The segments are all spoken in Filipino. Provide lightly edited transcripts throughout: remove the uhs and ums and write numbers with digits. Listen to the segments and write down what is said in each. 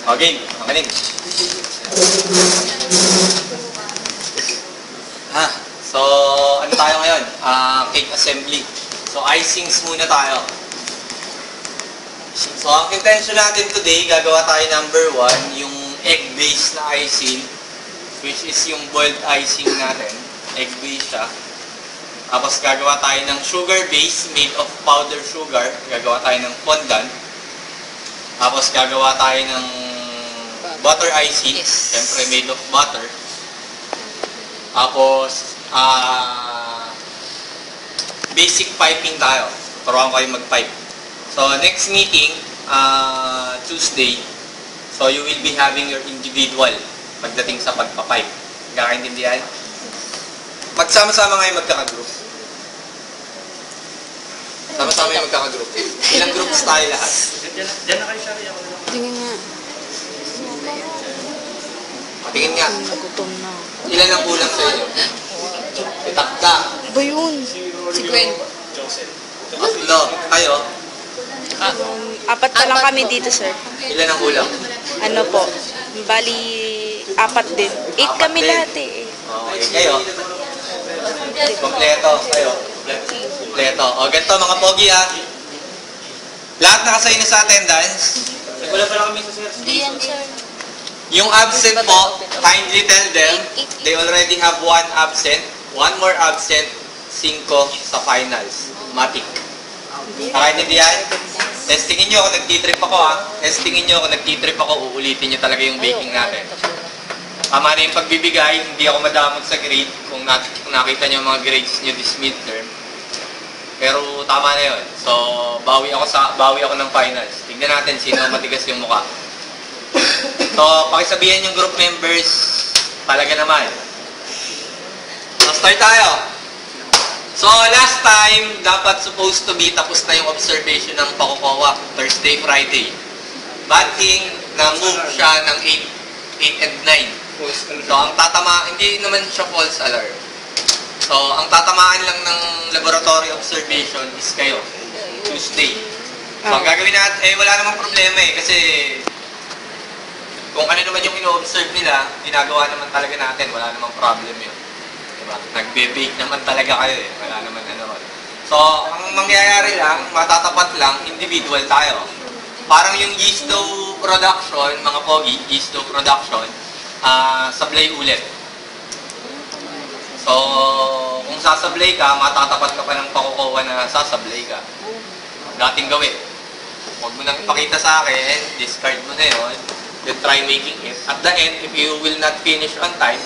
Okay, makinig. So, ano tayo ngayon? Cake assembly. So, icings muna tayo. So, ang intention natin today, gagawa tayo number 1, yung egg-based na icing, which is yung boiled icing natin. Egg-based siya. Tapos, gagawa tayo ng sugar base made of powder sugar. Gagawa tayo ng fondant. Tapos, gagawa tayo ng butter icing. Siyempre, made of butter. Tapos, basic piping tayo. Turuan ko kayo mag-pipe. So, next meeting, Tuesday, so you will be having your individual pagdating sa pagpapipe. Kakaintindihan? Magsama-sama ngayon magkaka-group. Sama-sama yung magkaka-group. Ilang groups tayo lahat? Diyan na kayo, Shari. Tingin nga. Tingin nga. Nagutom na. Ilan ang kulang sa inyo? Itakda. Ba yun? Si Gwen. Tatlo. Kayo? Apat pa lang kami dito, sir. Ilan ang kulang? Ano po? Bali, 4 din. 8 kami din. lahat eh. Okay, kayo? Kompleto. Kayo? Kompleto. O, ganito mga pogi ha. Lahat nakasign na sa attendance. Wala pa lang kami sa sir. Hindi yan, sir. Yung absent po, kindly tell them they already have 1 absent. 1 more absent, 5 sa finals. Matik. Nakaintindihan? Testingin nyo kung nagtitrip ako ha. Testingin nyo kung nagtitrip ako, uulitin nyo talaga yung baking natin. Tama na yung pagbibigay, hindi ako madamot sa grade kung nakita nyo mga grades nyo this midterm. Pero tama na yun. So, bawi ako ng finals. Tignan natin sino matigas yung mukha. So, pakisabihan yung group members, talaga naman. So, start tayo. So, last time, dapat supposed to be tapos na yung observation ng Pakukowa, Thursday, Friday. Bad thing, na-move siya ng 8 and 9. So, ang tatama, hindi naman siya false alarm. So, ang tatamaan lang ng laboratory observation is kayo, Tuesday. So, ang gagawin natin, wala namang problema eh, kasi kung ano naman yung ino-observe nila, ginagawa naman talaga natin, wala namang problem yun. Diba? Nagbe-bake naman talaga kayo eh. Wala naman ano. So, ang mangyayari lang, matatapat lang, individual tayo. Parang yung yeast dough production, mga pogi, yeast dough production, sablay ulit. So, kung sasablay ka, matatapat ka pa ng Pakukowa na sasablay ka. Dating gawin. Huwag mo nang ipakita sa akin, discard mo na yun, then try making it. At the end, if you will not finish on time,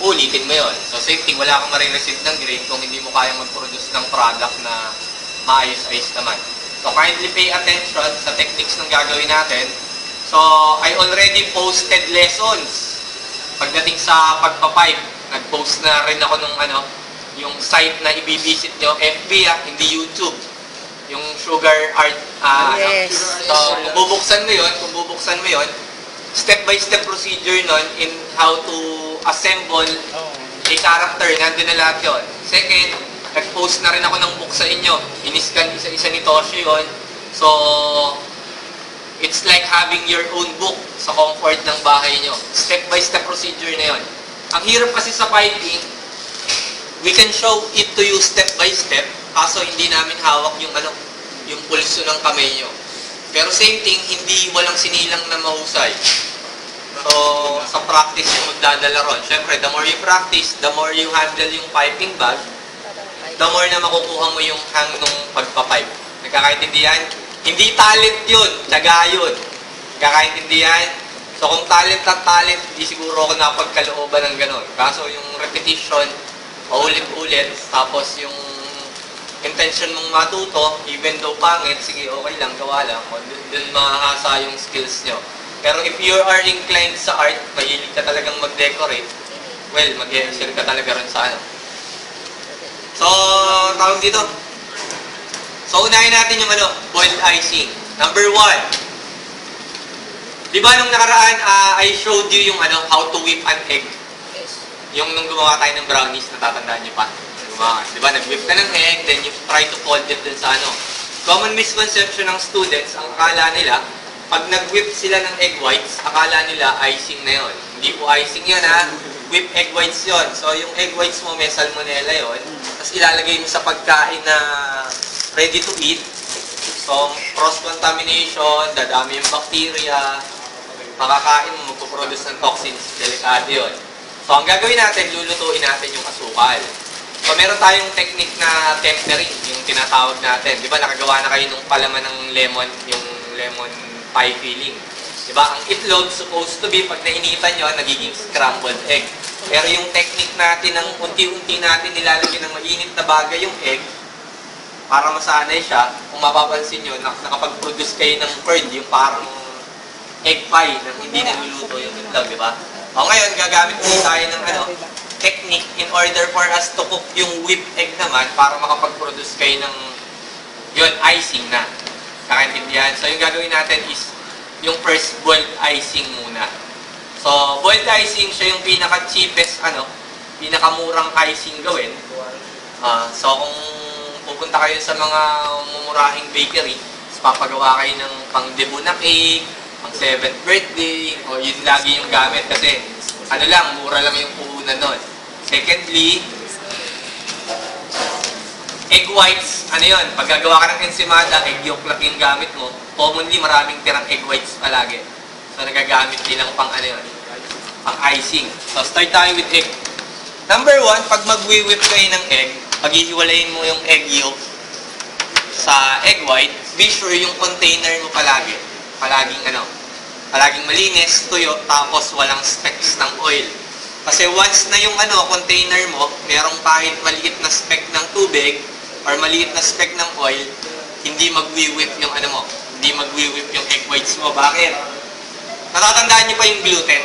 ulitin mo yun. So, safety, wala kang marireceive ng grade kung hindi mo kayang mag-produce ng product na maayos-ayos naman. So, kindly pay attention sa techniques ng gagawin natin. So, I already posted lessons. Pagdating sa pagpapipe, nag-post na rin ako ng yung site na ibibisit nyo, FB hindi YouTube. Yung Sugar Art, Yes. So, kung bubuksan mo yun, step-by-step procedure nun in how to assemble a character. Nandun na lahat yun. Second, nag-post na rin ako ng book sa inyo. Iniscan isa-isa ni Toshi yun. So, it's like having your own book sa comfort ng bahay nyo. Step-by-step procedure na yun. Ang hirap kasi sa piping, we can show it to you step-by-step, kaso hindi namin hawak yung pulso ng kamay nyo. Pero same thing, hindi walang sinilang na mahusay. So, sa practice yung magdadala ron. Siyempre, the more you practice, the more you handle yung piping bag, the more na makukuha mo yung hang nung pagpapipe. Nagkakaintindihan? Hindi talent yun, tiyaga yun. Nagkakaintindihan? So, kung talent at talent, hindi siguro ako napagkalooban ng ganon. Kaso yung repetition, paulit-ulit, tapos yung intention mong matuto, even though pangit, sige, okay lang, gawa lang. Dun mahasa yung skills nyo. Pero if you are inclined sa art, mahilig ka talagang mag-decorate, well, mag-excel ka talaga rin sa So, tawag dito. So, unahin natin yung boiled icing. Number 1. Di ba nung nakaraan, I showed you yung how to whip an egg? Yung nung gumawa tayo ng brownies, natatandaan nyo pa? Di ba, nag-whip ka ng egg, then you try to fold it dun sa Common misconception ng students, ang akala nila, pag nag-whip sila ng egg whites, akala nila icing na yon. Hindi po icing yan ha. Whip egg whites yon. So yung egg whites mo may salmonella yon. Tapos ilalagay mo sa pagkain na ready to eat. So cross-contamination, dadami yung bacteria, makakain mo, magpuproduce ng toxins, delikado yun. So ang gagawin natin, lulutuin natin yung asukal. So meron tayong technique na tempering, yung tinatawag natin. Di ba nakagawa na kayo nung palaman ng lemon, yung lemon pie filling. Di ba? Ang itlog supposed to be, pag nainitan nyo, nagiging scrambled egg. Pero yung technique natin, ng unti-unti natin nilalagyan ng mainit na bagay yung egg, para masanay siya, kung mapapansin nyo, nakapag-produce kayo ng curd, yung parang egg pie na hindi niluluto yung itlog, di ba? O ngayon, gagamit din tayo ng technique in order for us to cook yung whipped egg naman para makapag-produce kayo ng yun, icing na. Kakaintindihan? So yung gagawin natin is yung first boiled icing muna. So boiled icing, siya yung pinaka-cheapest, pinakamurang icing gawin. So kung pupunta kayo sa mga mumurahing bakery, papagawa kayo ng pang-debut na cake, pang 7th birthday, o yun lagi yung gamit kasi mura lang yung puhunan nun. Secondly, egg whites, yun, pag gagawa ka ng ensimada, egg yolk lang yung gamit mo, commonly maraming tirang egg whites palagi. So nagagamit nilang pang pang icing. So start tayo with egg. Number 1, pag mag-whip kayo ng egg, paghihiwalayin mo yung egg yolk sa egg white, be sure yung container mo palaging malinis, tuyo, tapos walang specks ng oil. Kasi once na yung container mo, merong kahit maliit na speck ng tubig or maliit na speck ng oil, hindi mag-whip yung hindi mag-whip yung egg whites mo. Bakit? Natatandaan niyo pa yung gluten?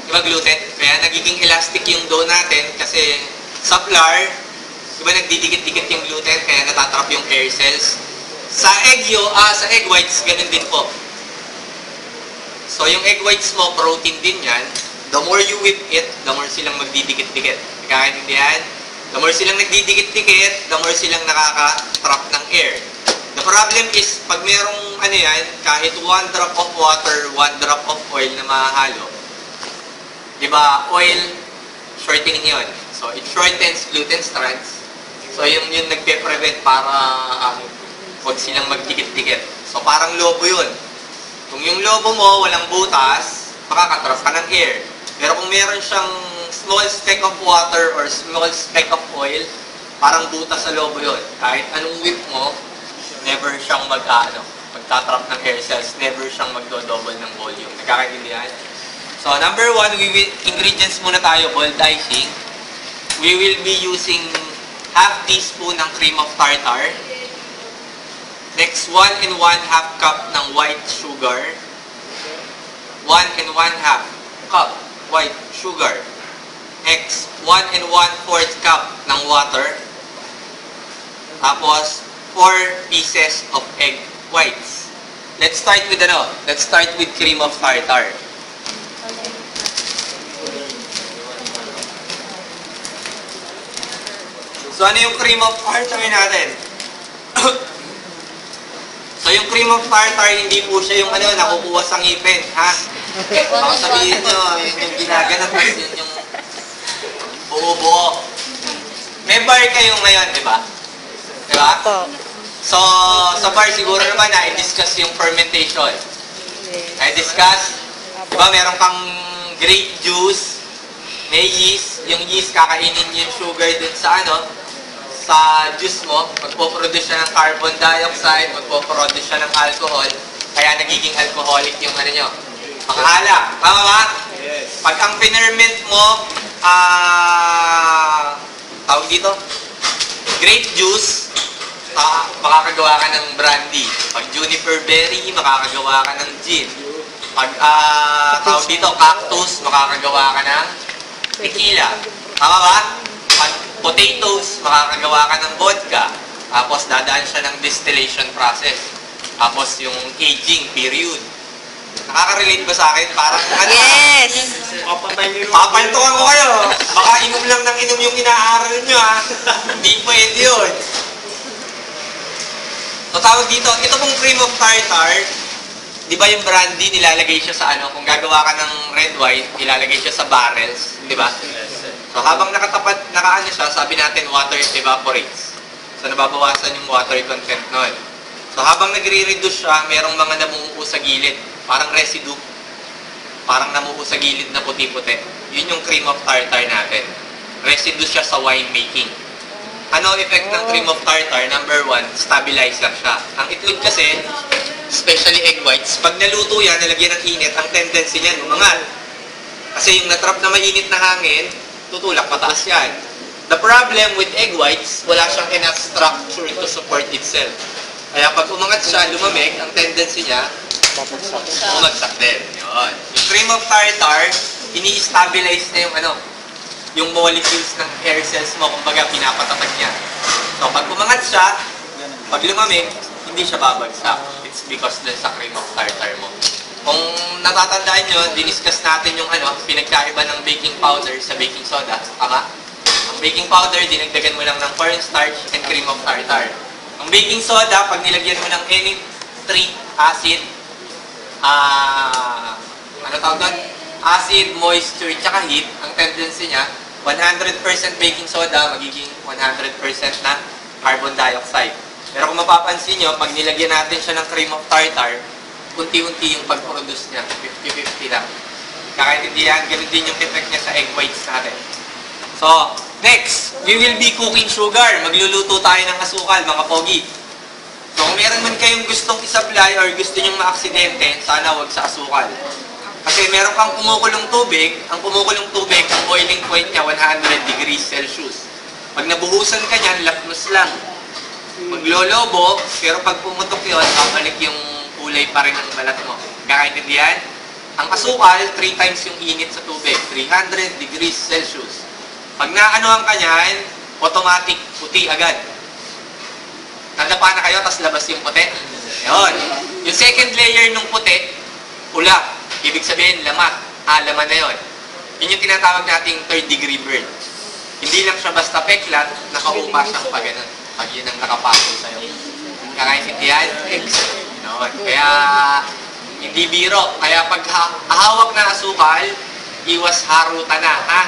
Di ba gluten? Kaya nagiging elastic yung dough natin kasi sa flour, di ba nagdidikit-dikit yung gluten kaya natatrap yung air cells? Sa egg whites, ganun din po. So yung egg whites mo, protein din yan. The more you whip it, the more silang magdidikit-dikit. Kakaintindihan? The more silang nagdidikit-dikit, the more silang nakaka-trap ng air. The problem is, pag merong kahit 1 drop of water, 1 drop of oil na mahahalo, di ba, oil, shortening yun. So it shortens gluten strands. So yung nagpe-prevent para huwag silang magdikit-dikit. So parang lobo yun. Kung yung lobo mo walang butas, makakatrap ka ng air. Pero kung meron siyang small speck of water or small speck of oil, parang butas sa lobo yun. Kahit anong whip mo, never siyang magtatrap ng air cells, never siyang magdo-double ng volume. Nagkakaintindihan? So number 1, ingredients muna tayo, boiled icing. We will be using half teaspoon ng cream of tartar. Next, 1 and 1/2 cup ng white sugar. 1 and 1/2 cup white sugar. Next, 1 and 1/4 cup ng water. Tapos, 4 pieces of egg whites. Let's start with Let's start with cream of tartar. So, ano yung cream of tartar natin? So, yung cream of tartar, hindi po siya yung nakukuha sa ngipin, ha? Baka sabihin nyo, yun yung ginaganap, yun yung buo-buo. May bar kayo ngayon, di ba? Di ba? So, sa bar siguro naman na-discuss yung fermentation. Na-discuss? Di ba, meron kang grape juice, may yeast, yung yeast kakainin yung sugar dun sa sa juice mo, magpo-produce siya ng carbon dioxide, magpo-produce siya ng alcohol, kaya nagiging alcoholic yung mga alak. Tama ba? Yes. Pag ang pinerment mo, tawag dito, grape juice, makakagawa ka ng brandy. Pag juniper berry, makakagawa ka ng gin. Pag, tawag dito, cactus, makakagawa ka ng tequila. Tama ba? Pag potatoes, makakagawa ka ng vodka. Tapos dadaan siya ng distillation process. Tapos yung aging period. Nakaka-relate ba sa akin? Parang Yes! Papaltukan ko kayo. Baka inom lang ng inom yung inaaral nyo, ha? Hindi pwede yun. So tawag dito, ito pong cream of tartar, di ba yung brandy, nilalagay siya sa ano, kung gagawa ka ng red wine, nilalagay siya sa barrels, di ba? So, habang nakaano siya, sabi natin, water evaporates. So, nababawasan yung water content nun. So, habang nagre-reduce siya, merong mga namuo sa gilid. Parang residue. Parang namuo sa gilid na puti-puti. Yun yung cream of tartar natin. Residue siya sa wine making. Ano effect ng cream of tartar? Number 1, stabilizer siya. Ang itlog kasi, especially egg whites, pag naluto yan, nalagyan ng init, ang tendency niyan, umangat. Kasi yung natrap na mainit na hangin, tutulak pataas yan. The problem with egg whites, wala siyang enough structure to support itself. Kaya pag umangat siya, lumamig, ang tendency niya, bumagsak din. Yun. Yung cream of tartar, ini-stabilize na yung yung molecules ng hair cells mo, kumbaga pinapatatag niya. So pag umangat siya, pag lumamig, hindi siya babagsak. It's because dun sa cream of tartar mo. Kung natatandaan nyo, diniscuss natin yung pinagkaiba ng baking powder sa baking soda. Tama? Ang baking powder, dinagdagan mo lang ng cornstarch and cream of tartar. Ang baking soda, pag nilagyan mo ng any three acid, acid, moisture, tsaka heat, ang tendency niya, 100% baking soda, magiging 100% na carbon dioxide. Pero kung mapapansin nyo, pag nilagyan natin siya ng cream of tartar, unti-unti yung pag-produce niya, 50-50 lang. Kakaintindihan, ganun din yung effect niya sa egg whites natin. So, next, we will be cooking sugar. Magluluto tayo ng asukal, mga pogi. So, kung meron man kayong gustong isablay or gusto nyong maaksidente, sana wag sa asukal. Kasi meron kang kumukulong tubig, ang kumukulong tubig, ang boiling point niya, 100 degrees Celsius. Pag nabuhusan ka niyan, lapnos lang. Maglolobo, pero pag pumutok yun, babalik yung kulay pa rin ng balat mo. Kakaintindihan? Ang asukal, 3 times yung init sa tubig, 300 degrees Celsius. Pag naanohan ka niyan, automatic, puti agad. Nadapa na kayo, tapos labas yung puti. Yun. Yung second layer ng puti, pula. Ibig sabihin, lamat. Laman na yun. Yun yung tinatawag nating third degree burn. Hindi lang siya basta peklat, nakaupa siyang pa ganun. Pag yun ang nakapasok sa'yo. Kakaintindihan? Yun. Kaya, hindi biro. Kaya pag hawak na asukal, iwas harutan na, ha?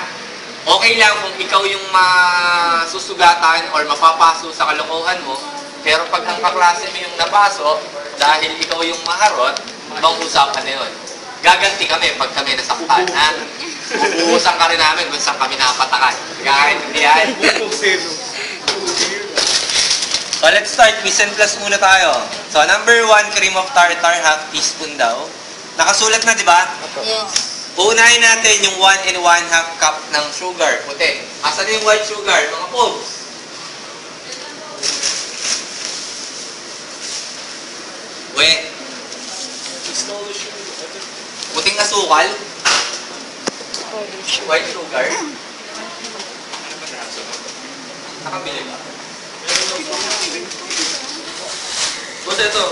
Okay lang kung ikaw yung masusugatan or mapapaso sa kalokohan mo, pero pag ang kaklase mo yung napaso, dahil ikaw yung maharot, ibang usapan na yun. Gaganti kami pag kami nasaktan, ha? Uuusan ka rin namin kung saan kami napatakan. Kakaintindihan? So, let's start. Mise en place muna tayo. So, number 1, cream of tartar, half teaspoon daw. Nakasulat na, di ba? Yes. Uunahin natin yung 1 and 1/2 cup ng sugar. Puti. Asan yung white sugar? Mga pogs. Wet. Puting asukal. White sugar. Nakabili ba? Buti ito.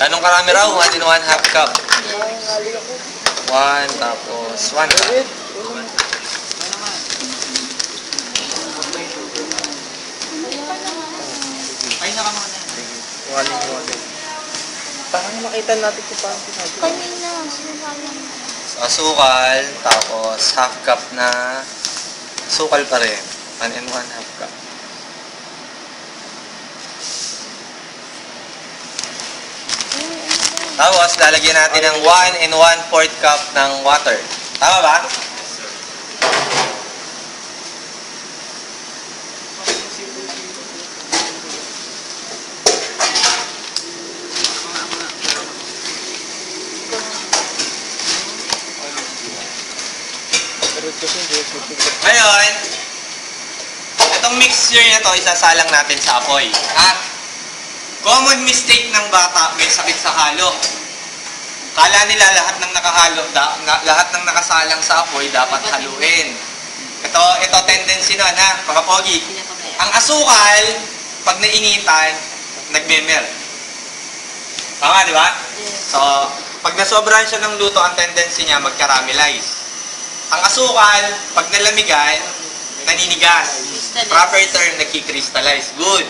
Anong karami raw? 1 and 1/2 cup. 1 tapos 1 cup. Ay, nakamana. 1 and 1. Parang makita natin kung paano sinabi. Kanina, sinasabi. Asukal, tapos half cup na asukal pa rin. 1 and 1/2 cup. Tapos, lalagyan natin ng 1 and 1/4 cup ng water. Tama ba? Ngayon, itong mixture na to, isasalang natin sa apoy. At, common mistake ng bata, may sakit sa halo. Kala nila lahat ng nakahalo, lahat ng nakasalang sa apoy dapat haluin. Ito tendency nun, ha, mga pogi. Ang asukal, pag nainitan, nagme-melt. Tama, di ba? So, pag nasobrahan siya ng luto, ang tendency niya mag-caramelize. Ang asukal, pag nalamigan, Naninigas. Proper term, nagkikrystallize. Good.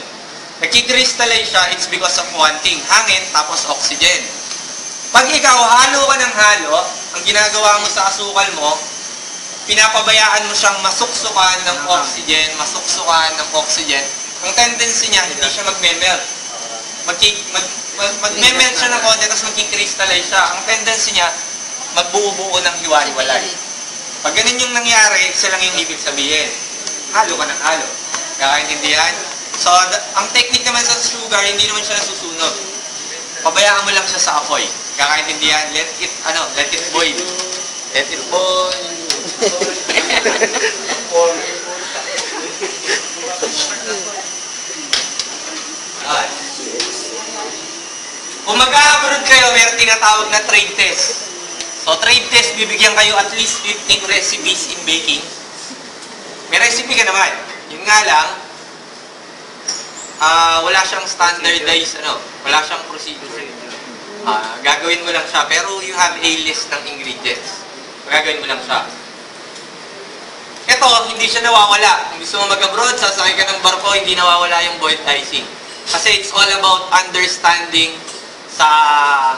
Nagkikrystallize siya, it's because of one thing. Hangin, tapos oxygen. Pag ikaw, halo ka ng halo, ang ginagawa mo sa asukal mo, pinapabayaan mo siyang masuksukan ng oxygen, ang tendency niya, hindi siya magme-melt. Magme-melt siya ng konti, tapos magkikrystallize siya. Ang tendency niya, magbuo-buo ng hiwa-hiwalay. Pag ganun yung nangyari, isa lang yung ibig sabihin. Halo ka ng halo. Kakaintindihan? So, ang technique naman sa sugar, hindi naman siya nasusunog. Pabayaan mo lang siya sa apoy. Kakaintindihan? Let it boil. Let it boil. Kung mag-a-abroad kayo, meron tinatawag na trade test. So, trade test, bibigyan kayo at least 15 recipes in baking. May recipe ka naman. Yun nga lang, wala siyang standardized, wala siyang procedure. Gagawin mo lang siya, pero you have a list ng ingredients. Gagawin mo lang siya. Ito, hindi siya nawawala. Kung gusto mo mag-abroad, sasakay ka ng barko, hindi nawawala yung boiled icing. Kasi it's all about understanding sa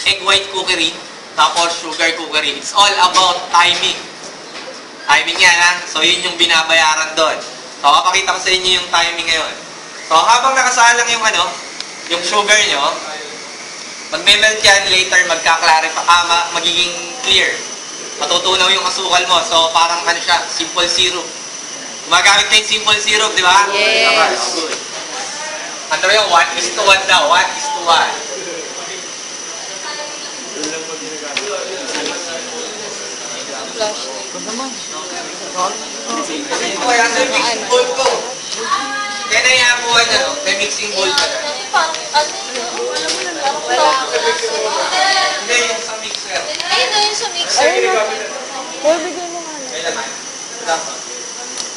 egg white cookery, tapos sugar cookery. It's all about timing. Timing yan, ha? So, yun yung binabayaran doon. So, kapakita ko sa inyo yung timing ngayon. So, habang nakasalang yung yung sugar nyo, magme-melt yan, later magiging clear. Matutunaw yung asukal mo. So, parang siya, simple syrup. Gumagamit kayo simple syrup, di ba? Yes. Good. Ano yung 1:1 daw? 1:1. Kaya sa mixing bowl ko. Kaya naiabuhan na, may mixing bowl ka na. Hindi, yung sa mixer. Ayun na yung sa mixer. Ayun na. Kaya bigyan mo nga. Kailangan.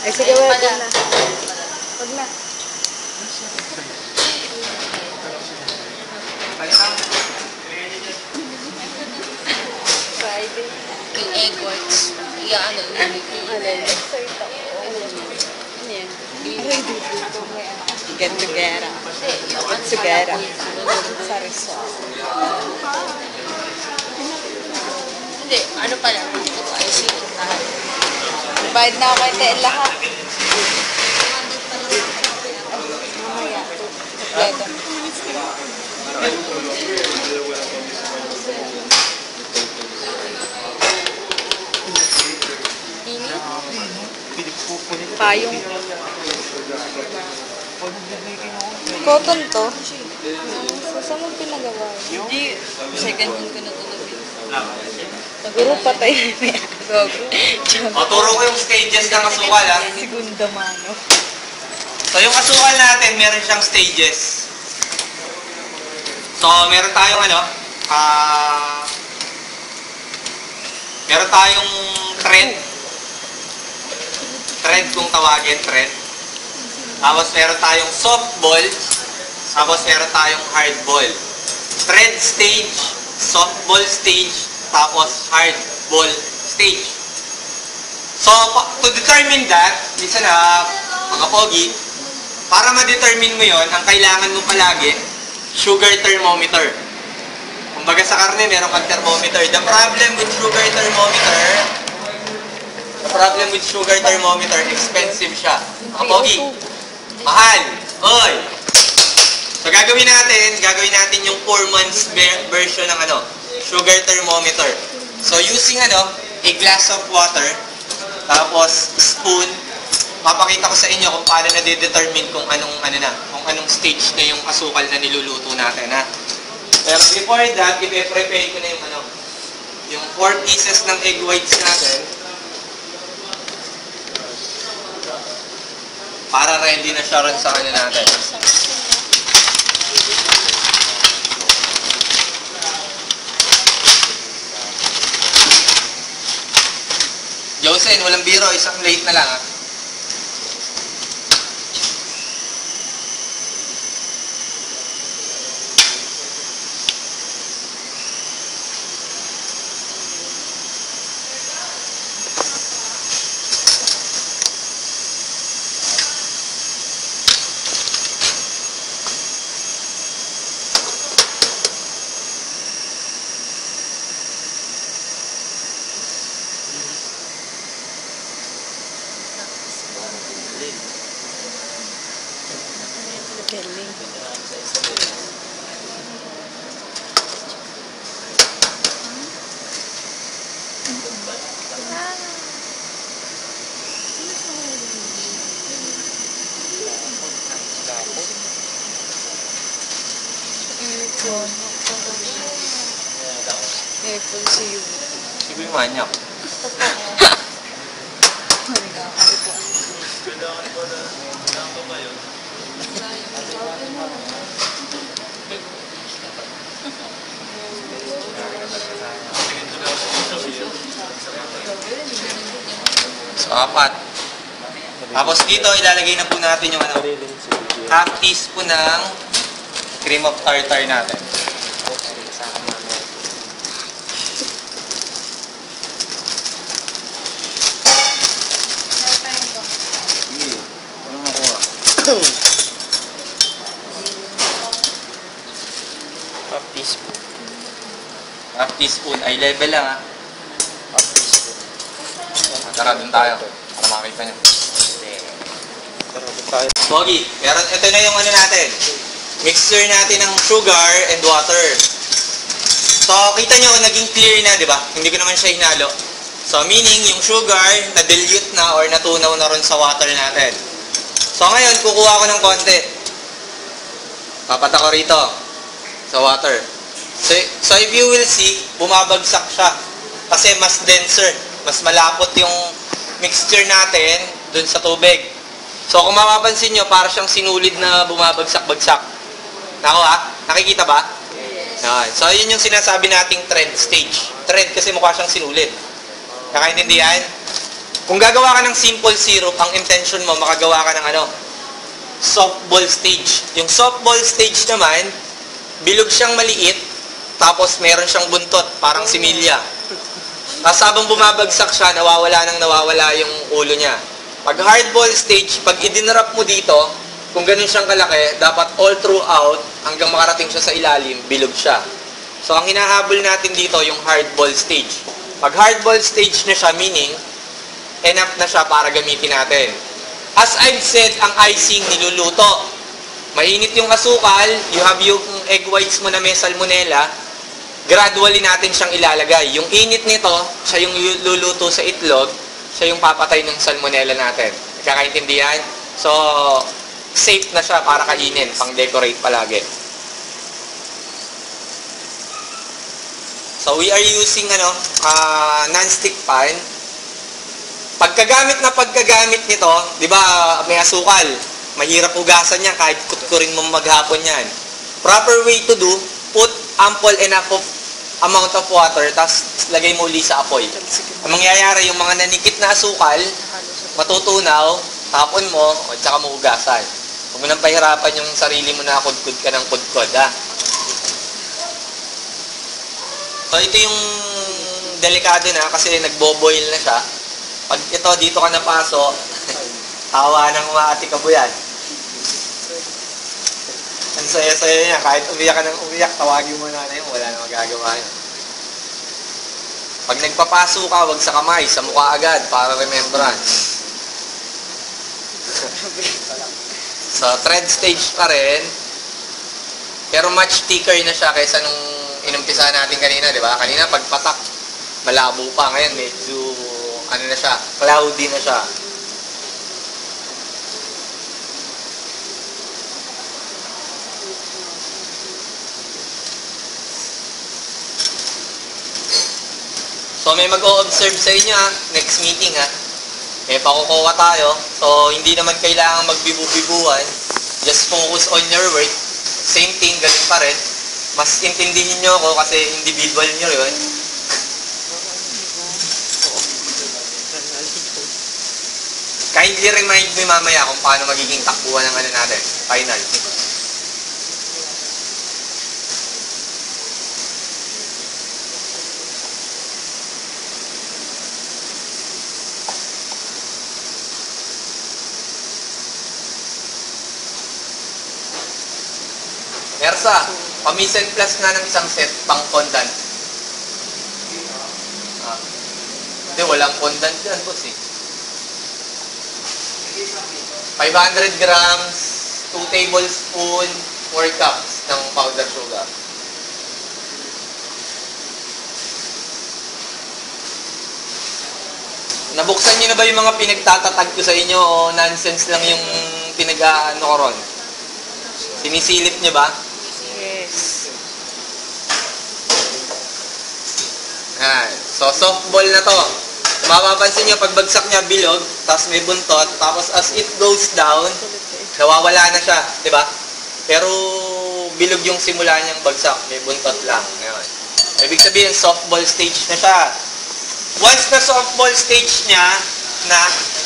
Ay, sige, wag na. Wag na. Friday. Yung egg whites. Ano Ano yan? Get together. Get together. Sa resort. Hindi, ano pala? Ito ay sino na. Bayad na ako kay Tel lahat. Mamaya. Kompleto. Payong. Cotton to? Saan mo pinagawa? Hindi, second hand ko na ito. Siguro patay na yan. O, turo ko yung stages ng asukal, ha? Segunda mano. So, yung asukal natin, meron siyang stages. So, meron tayong meron tayong thread. Thread kung tawagin, thread. Tapos, meron tayong soft ball. Tapos, meron tayong hard ball. Thread stage, soft ball stage, tapos hard ball stage. So, to determine that, listen ha, mga pogi, para ma-determine mo yon, ang kailangan mo palagi, sugar thermometer. Kumbaga sa karne, meron kang thermometer. The problem with sugar thermometer, expensive siya. Mga pogi, mahal. Oy! So, gagawin natin yung 4 months version ng sugar thermometer. So, using a glass of water, tapos spoon, papakita ko sa inyo kung paano na-determine kung anong stage na yung asukal na niluluto natin, ha. Pero before that, i-prepare ko na yung 4 pieces ng egg whites natin para ready na siya rin sa natin. Josen, walang biro, isang plate na lang, ha. Apple si you. Sige yung manyak. So, 4. Tapos dito, ilalagay na po natin yung ano, half teaspoon ng cream of tartar natin. Half teaspoon. Half teaspoon. Ay, level lang ha. Half teaspoon. Tara, dun tayo. Para makita nyo. Pero doon tayo. Pogi, meron, ito na yung ano natin. Mixture natin ng sugar and water. So, kita nyo, naging clear na, di ba? Hindi ko naman siya hinalo. So, meaning, yung sugar, na-dilute na or natunaw na ron sa water natin. So, ngayon, kukuha ko ng konti. Papat ako rito sa water. So, if you will see, bumabagsak siya. Kasi mas denser, mas malapot yung mixture natin dun sa tubig. So, kung mapapansin nyo, para siyang sinulid na bumabagsak-bagsak. Nako ha? Nakikita ba? Okay. So, yun yung sinasabi nating thread stage. Thread kasi mukha siyang sinulid. Nakaintindihan? Kung gagawa ka ng simple syrup, ang intention mo, makagawa ka ng ano? Soft ball stage. Yung soft ball stage naman, bilog siyang maliit, tapos meron siyang buntot, parang similya. Tapos habang bumabagsak siya, nawawala yung ulo niya. Pag hardball stage, pag idinrap mo dito, kung ganun siyang kalaki, dapat all throughout, hanggang makarating siya sa ilalim, bilog siya. So, ang hinahabol natin dito, yung hardball stage. Pag hardball stage na siya, meaning, enough na siya para gamitin natin. As I've said, ang icing niluluto. Mainit yung asukal, you have yung egg whites mo na may salmonella, gradually natin siyang ilalagay. Yung init nito, siya yung luluto sa itlog, siya yung papatay ng salmonella natin. Kakaintindihan? So, safe na siya para kainin, pang-decorate palagi. So, we are using non-stick pan. Pagkagamit nito, di ba, may asukal. Mahirap hugasan yan kahit kutkurin mo maghapon yan. Proper way to do, put ample enough of amount of water, tapos lagay mo uli sa apoy. Ang mangyayari, yung mga nanikit na asukal, matutunaw, tapon mo, at saka mo hugasan. Huwag mo nang pahirapan yung sarili mo na kudkud ka ng kudkud, ha? So, ito yung delikado na kasi nagbo-boil na siya. Pag ito, dito ka napaso, tawa ng umaati ka po yan. Ang saya-saya niya. Kahit umiyak ka ng umiyak, tawagin mo na yun. Wala na magagawa yun. Pag nagpapaso ka, wag sa kamay, sa mukha agad, para remembrance. So, thread stage pa rin. Pero much thicker na siya kaysa nung inumpisa natin kanina, di ba? Kanina, pagpatak, malabo pa. Ngayon, medyo, ano na siya, cloudy na siya. So, may mag-o-observe sa inyo, ha? Next meeting, ha? May pakukuha tayo. So, hindi naman kailangan magbibu-bibuhan. Just focus on your work. Same thing, ganun pa rin. Mas intindihin nyo ako kasi individual nyo yun. Kindly remind me mamaya kung paano magiging takbuhan ng ano natin. Final. Ersa, pamisen plus na ng isang set pang fondant. Hindi, walang fondant dyan, boss eh. 500 grams, 2 tablespoon, 4 cups ng powder sugar. Nabuksan niyo na ba yung mga pinagtatatag ko sa inyo o nonsense lang yung pinag-ano ko ron? Sinisilip niyo ba? Yes. So, softball na to. Mapapansin nyo, pagbagsak niya, bilog, tapos may buntot, tapos as it goes down, nawawala na siya, di ba? Pero, bilog yung simula niyang bagsak, may buntot lang. Ngayon. Ibig sabihin, softball stage na siya. Once na softball stage niya, na,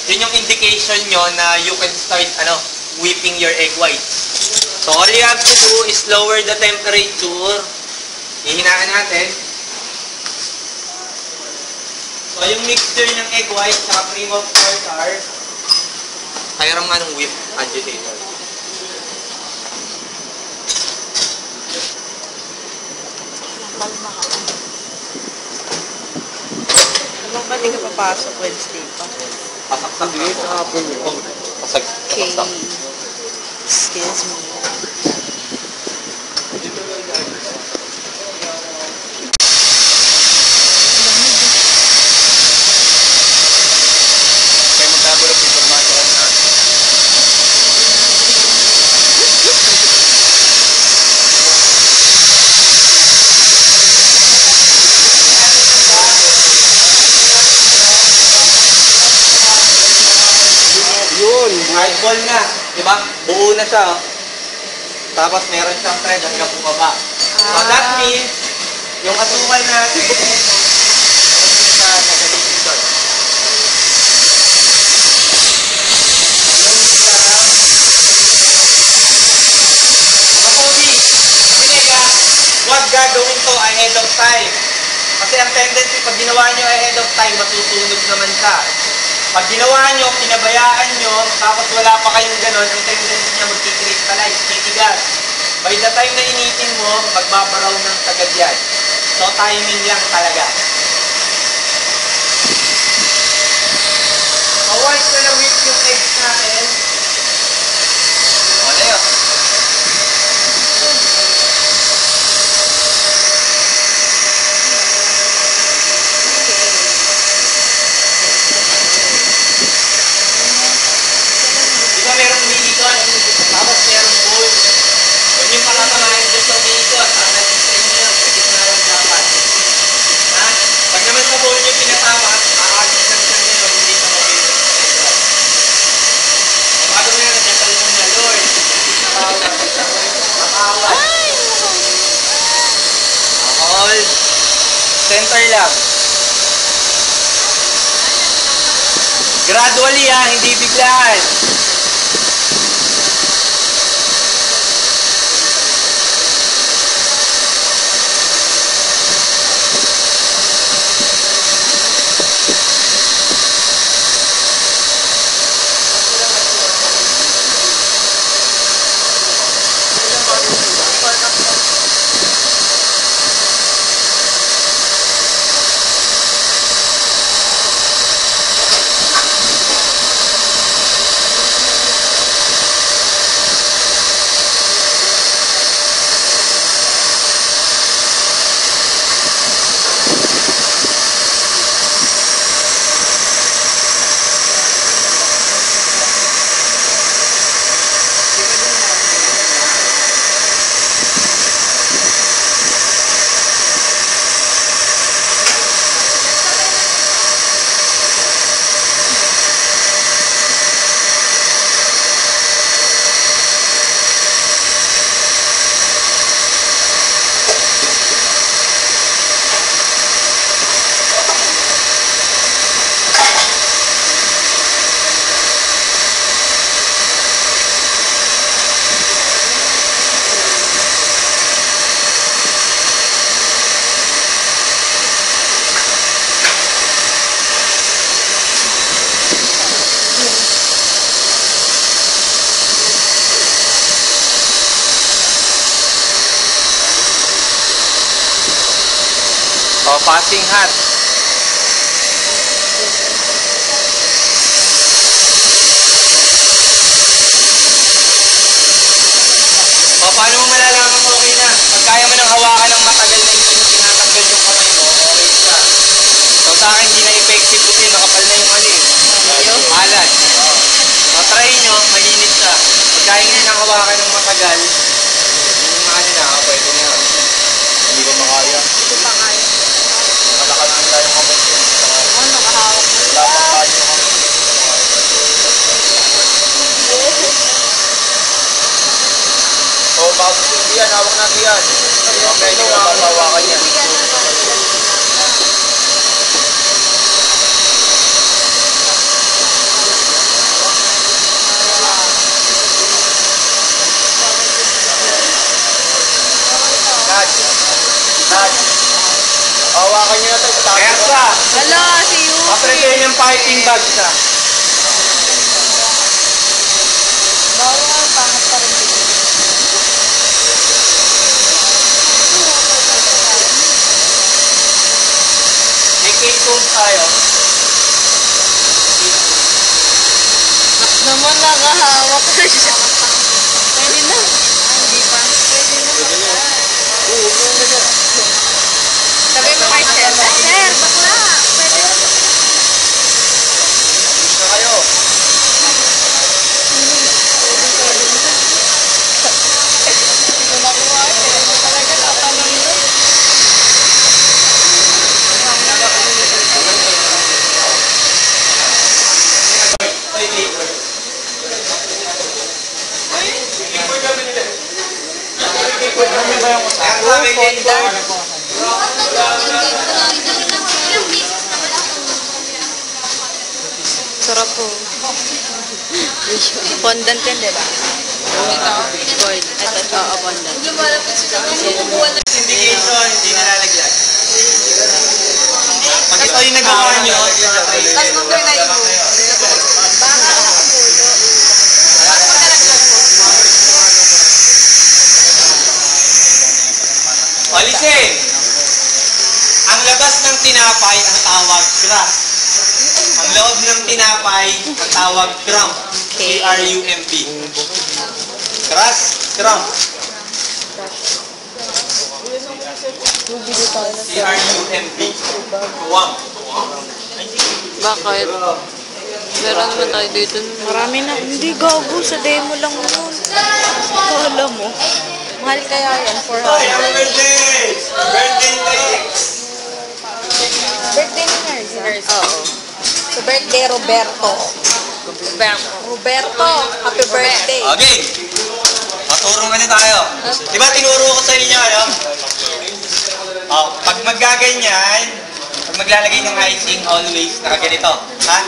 yun yung indication nyo na you can start, whipping your egg whites. So, all you have to do is lower the temperature. Hihinaan natin. So, yung mixture ng egg white sa cream of tartar, kaya nga ng whip agitator. Hanggang ba di ka papasok Wednesday pa? Pasaksak na ako. Kahapon yun. Okay. Excuse me. Kaya magkabulog information na. Yun. Hardball na. Diba? Buo na siya. Oh. Tapos meron siyang thread hanggang bumaba. So that means, yung asukal natin, sa nagagiging doon. Makudi, Binega, huwag gagawin to ahead of time. Kasi ang tendency, pag ginawa nyo ahead of time, masusunog naman siya. Pag ginawa nyo, pinabayaan nyo, tapos wala pa kayong ganon, ang tendency niya magkikrystallize, titigas. By the time na initin mo, magbabaraw ng sagad yan. So, timing lang talaga. So, once na na-whip yung eggs natin, o na yun. Diba merong umiikot, tapos merong bowl. Huwag yung pakasamahin dyan sa umiikot. Nag-extend nyo lang, sa gitna lang dapat. Ha? Pag naman sa bowl nyo pinatama, aagis lang siya nyo, hindi sa mawin. Bago na yan, nagdasal mo na, Lord. Makawad. Hold. Center lang. Gradually hindi biglaan. O, passing hot. O, paano mo malalaman kung okay na? Pag kaya mo nang hawakan ng matagal na yung tinatanggal yung kamay mo, okay siya. So, sa akin, hindi na effective kasi nakapal na yung alat. So, try nyo, malinis siya. Pag kaya nyo nang hawakan ng matagal, yun yung pwede na. Hindi ko makaya. Ito pa kaya. Malakas ang Hawakan niyo na ito. Kaya sa, Hala, si Yuki. paprepare ng piping bag sa. Bawal, pangat pa rin dito. May cake tools tayo. Naman nakahawak na siya. Pwede na. Hindi pa. Pwede na. Sabi mo kay Sir, Sir, bakla. Pwede na. Push na kayo. Kung makuha, pwede mo talaga natanong doon. Kaya sa akin, cake board. Sarap po. Fondant yan, di ba? Ito. Gold. Ito, fondant. Indication, hindi nalalaglag. Pag ito yung nagawa nyo, Tapos mag-try mo. Baka ang pulo. O, listen. Ang labas ng tinapay, ang tawag crust. Ang loob ng tinapay, ang tawag crumb. C-R-U-M-B. Crust, crumb. C-R-U-M-B. Crumb. Bakit? Meron naman tayo dito. Marami na. Hindi, gago. Sa demo lang yun. Kala mo. Mahal kaya yan. 400. Happy birthday! Birthday cake! Birthday ni Nurse. Oo. So, birthday Roberto. Roberto, happy birthday. Okay. Maturong na tayo. Di ba tinuro ko sa inyo, ano? Oh, pag maggaganyan, pag maglalagay ng icing, always nakaganito. Ha?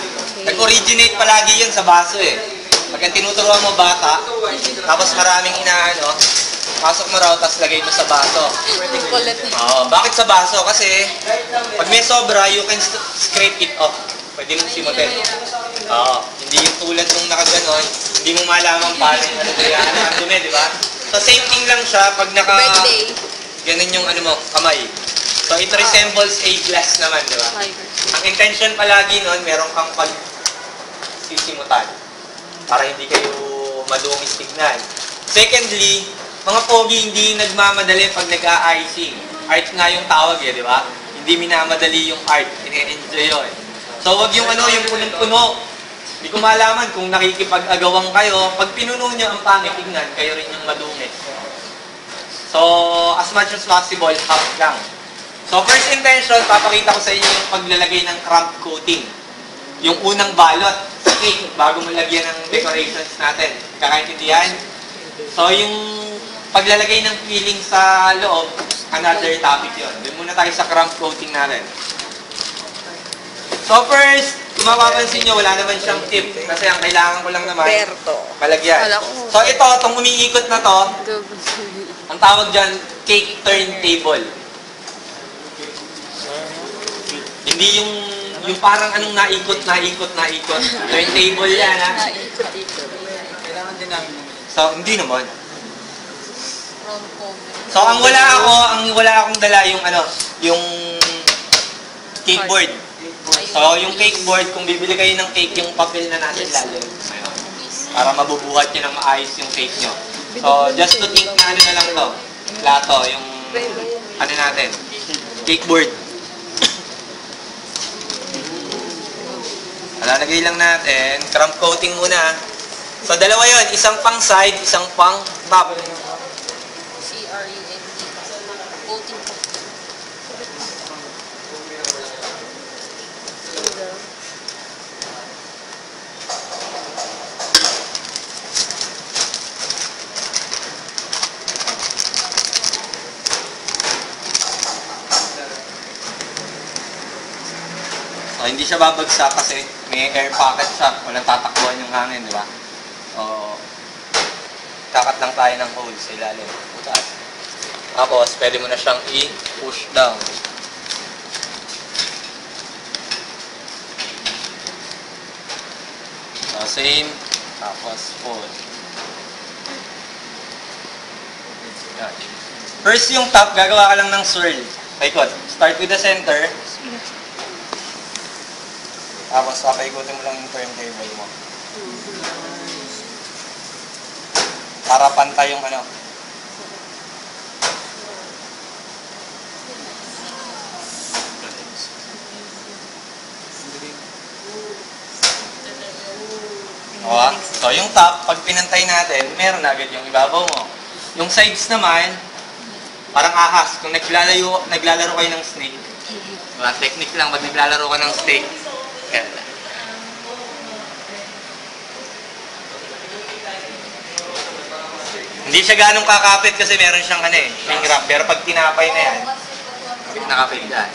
Nag-originate palagi yun sa baso eh. Pag ang tinuturuan mo bata, tapos maraming inaano, pasok mo raw, tapos lagay mo sa baso. Kulit. Oo. Bakit sa baso? Kasi pag may sobra, you can scrape it off. Pwede mong simutin. Oo. Hindi yung tulad nung nakaganon, hindi mo malaman paano yung ano yan, ang dumi, di ba? So same thing lang siya pag naka... Birthday. Ganun yung ano mo, kamay. So it resembles a glass naman, di ba? Ang intention palagi nun, meron kang sisimutan para hindi kayo madungis tignan. Secondly, mga pogi hindi nagmamadali pag nag-a-icing. Art nga yung tawag eh, di ba? Hindi minamadali yung art, ine-enjoy yun. So wag yung ano, yung punong-puno. Hindi ko malaman kung nakikipag-agawang kayo. Pag pinuno nyo ang pangit, tignan, kayo rin yung madumi. So, as much as possible, half lang. So, first intention, papakita ko sa inyo yung paglalagay ng crumb coating. Yung unang balot sa cake, bago mo lagyan ng decorations natin. Kakaintindihan? So, yung paglalagay ng filling sa loob, another topic yun. Doon muna tayo sa crumb coating natin. So, first, kung mapapansin nyo, wala naman siyang tip. Kasi ang kailangan ko lang naman, malagyan. So, ito, itong umiikot na to, ang tawag dyan, cake turntable. Hindi yung parang anong naikot. Turntable yan, ha? Kailangan din namin. So, hindi naman. So, ang wala akong dala yung yung cake board. So, yung cake board, kung bibili kayo ng cake, yung papel na natin lalo. Ayun. Para mabubuhat nyo ng maayos yung cake nyo. So, just to think na ano na lang to. Plato, yung ano natin. Cake board. Lalagay lang natin. Crumb coating muna. So, dalawa yon, isang pang side, isang pang top. C-R-U-M-D. Voting po. So, hindi siya babagsak kasi may air pocket siya. Walang tatakbuhan yung hangin, di ba? So, kakat lang tayo ng hole sa ilalim. Butas. Tapos, pwede mo na siyang i-push down. So, same. Tapos, pull. Yan. First yung top, gagawa ka lang ng swirl. Paikot. Start with the center. Tapos, papaikutin mo lang yung turntable mo. Para pantay yung ano. O, so yung top, pag pinantay natin, meron na agad yung ibabaw mo. Yung sides naman, parang ahas. Kung naglalaro kayo ng snake, diba? Technique lang, pag naglalaro ka ng snake, yan. Hindi siya ganong kakapit kasi meron siyang ano eh, ring wrap. Pero pag tinapay na yan, nakapit yan.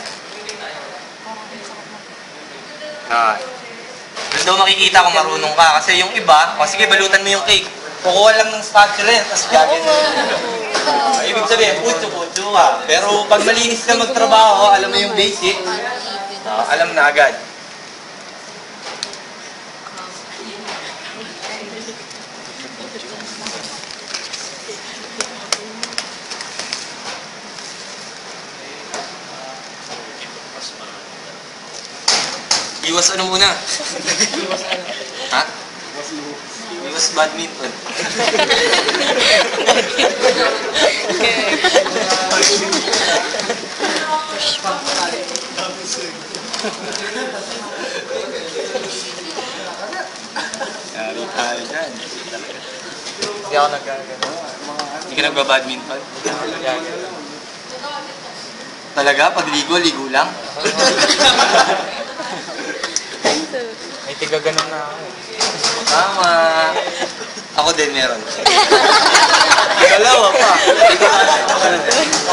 Doon daw makikita kung marunong ka. Kasi yung iba, o sige, balutan mo yung cake. Kukuha lang ng spatula yan, tapos gagawin mo. Ibig sabihin, putyo ka. Pero pag malinis ka magtrabaho, alam mo yung basic, alam na agad. Iwas ano muna? Ha? Iwas badminton. Yari tayo dyan. Hindi ako nagagano. Hindi ka nagbabadminton? Talaga? Pagligo lang? May tigaganon na ako. Tama. Ako din meron. Dalawa pa.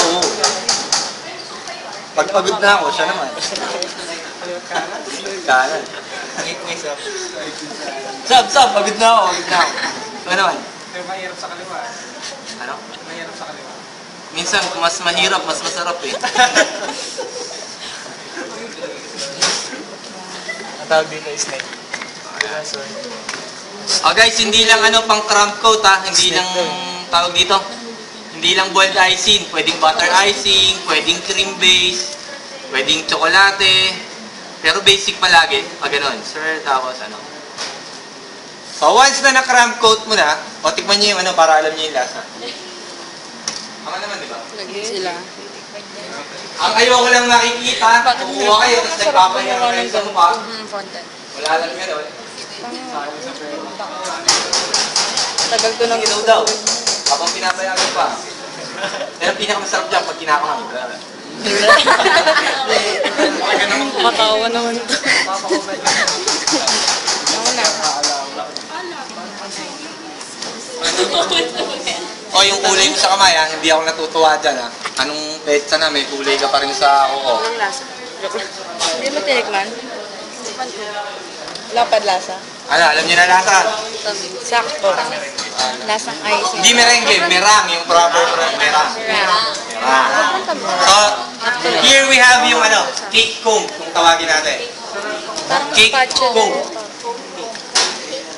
Oo. Pag pagod na ako, siya naman. Kanan. Sab, pagod na ako. Ano naman? Pero mahirap sa kaliwa. Ano? Mahirap sa kaliwa. Minsan, mas mahirap, mas masarap eh. Ang tawag dito is snake. Oh guys, hindi lang ano pang cramp coat ha, hindi lang tawag dito. Hindi lang boiled icing, pwedeng butter icing, pwedeng cream base, pwedeng tsokolate. Pero basic palagi, pag ganun. Sir, tapos ano. So once na na-cramp coat mo na, o tikman niyo yung ano para alam niyo yung lasa. Tama naman, di ba? Lagi sila. Ang ayoko lang makikita, kumuha kayo, tapos nagpapahinga kayo sa mukha. Fondant. Wala lang gano'n. Tagal ko nang Ilaw daw. Habang pinapayagan pa. Pero pinakamasarap dyan pag kinakangay. matawa naman ito. Ako na. O yung kulay mo sa kamay ha, hindi ako natutuwa dyan ha. Anong petsa na, may kulay ka pa rin sa kuko. Anong lasa? Hindi mo tinikman? Lapad lasa? Ano, alam niyo na lasa? Sakto. Lasang icing. Hindi merengue, merang, yung proper merang. Merang. So, here we have yung ano, cake comb, kung tawagin natin. Parang Cake spatula. comb.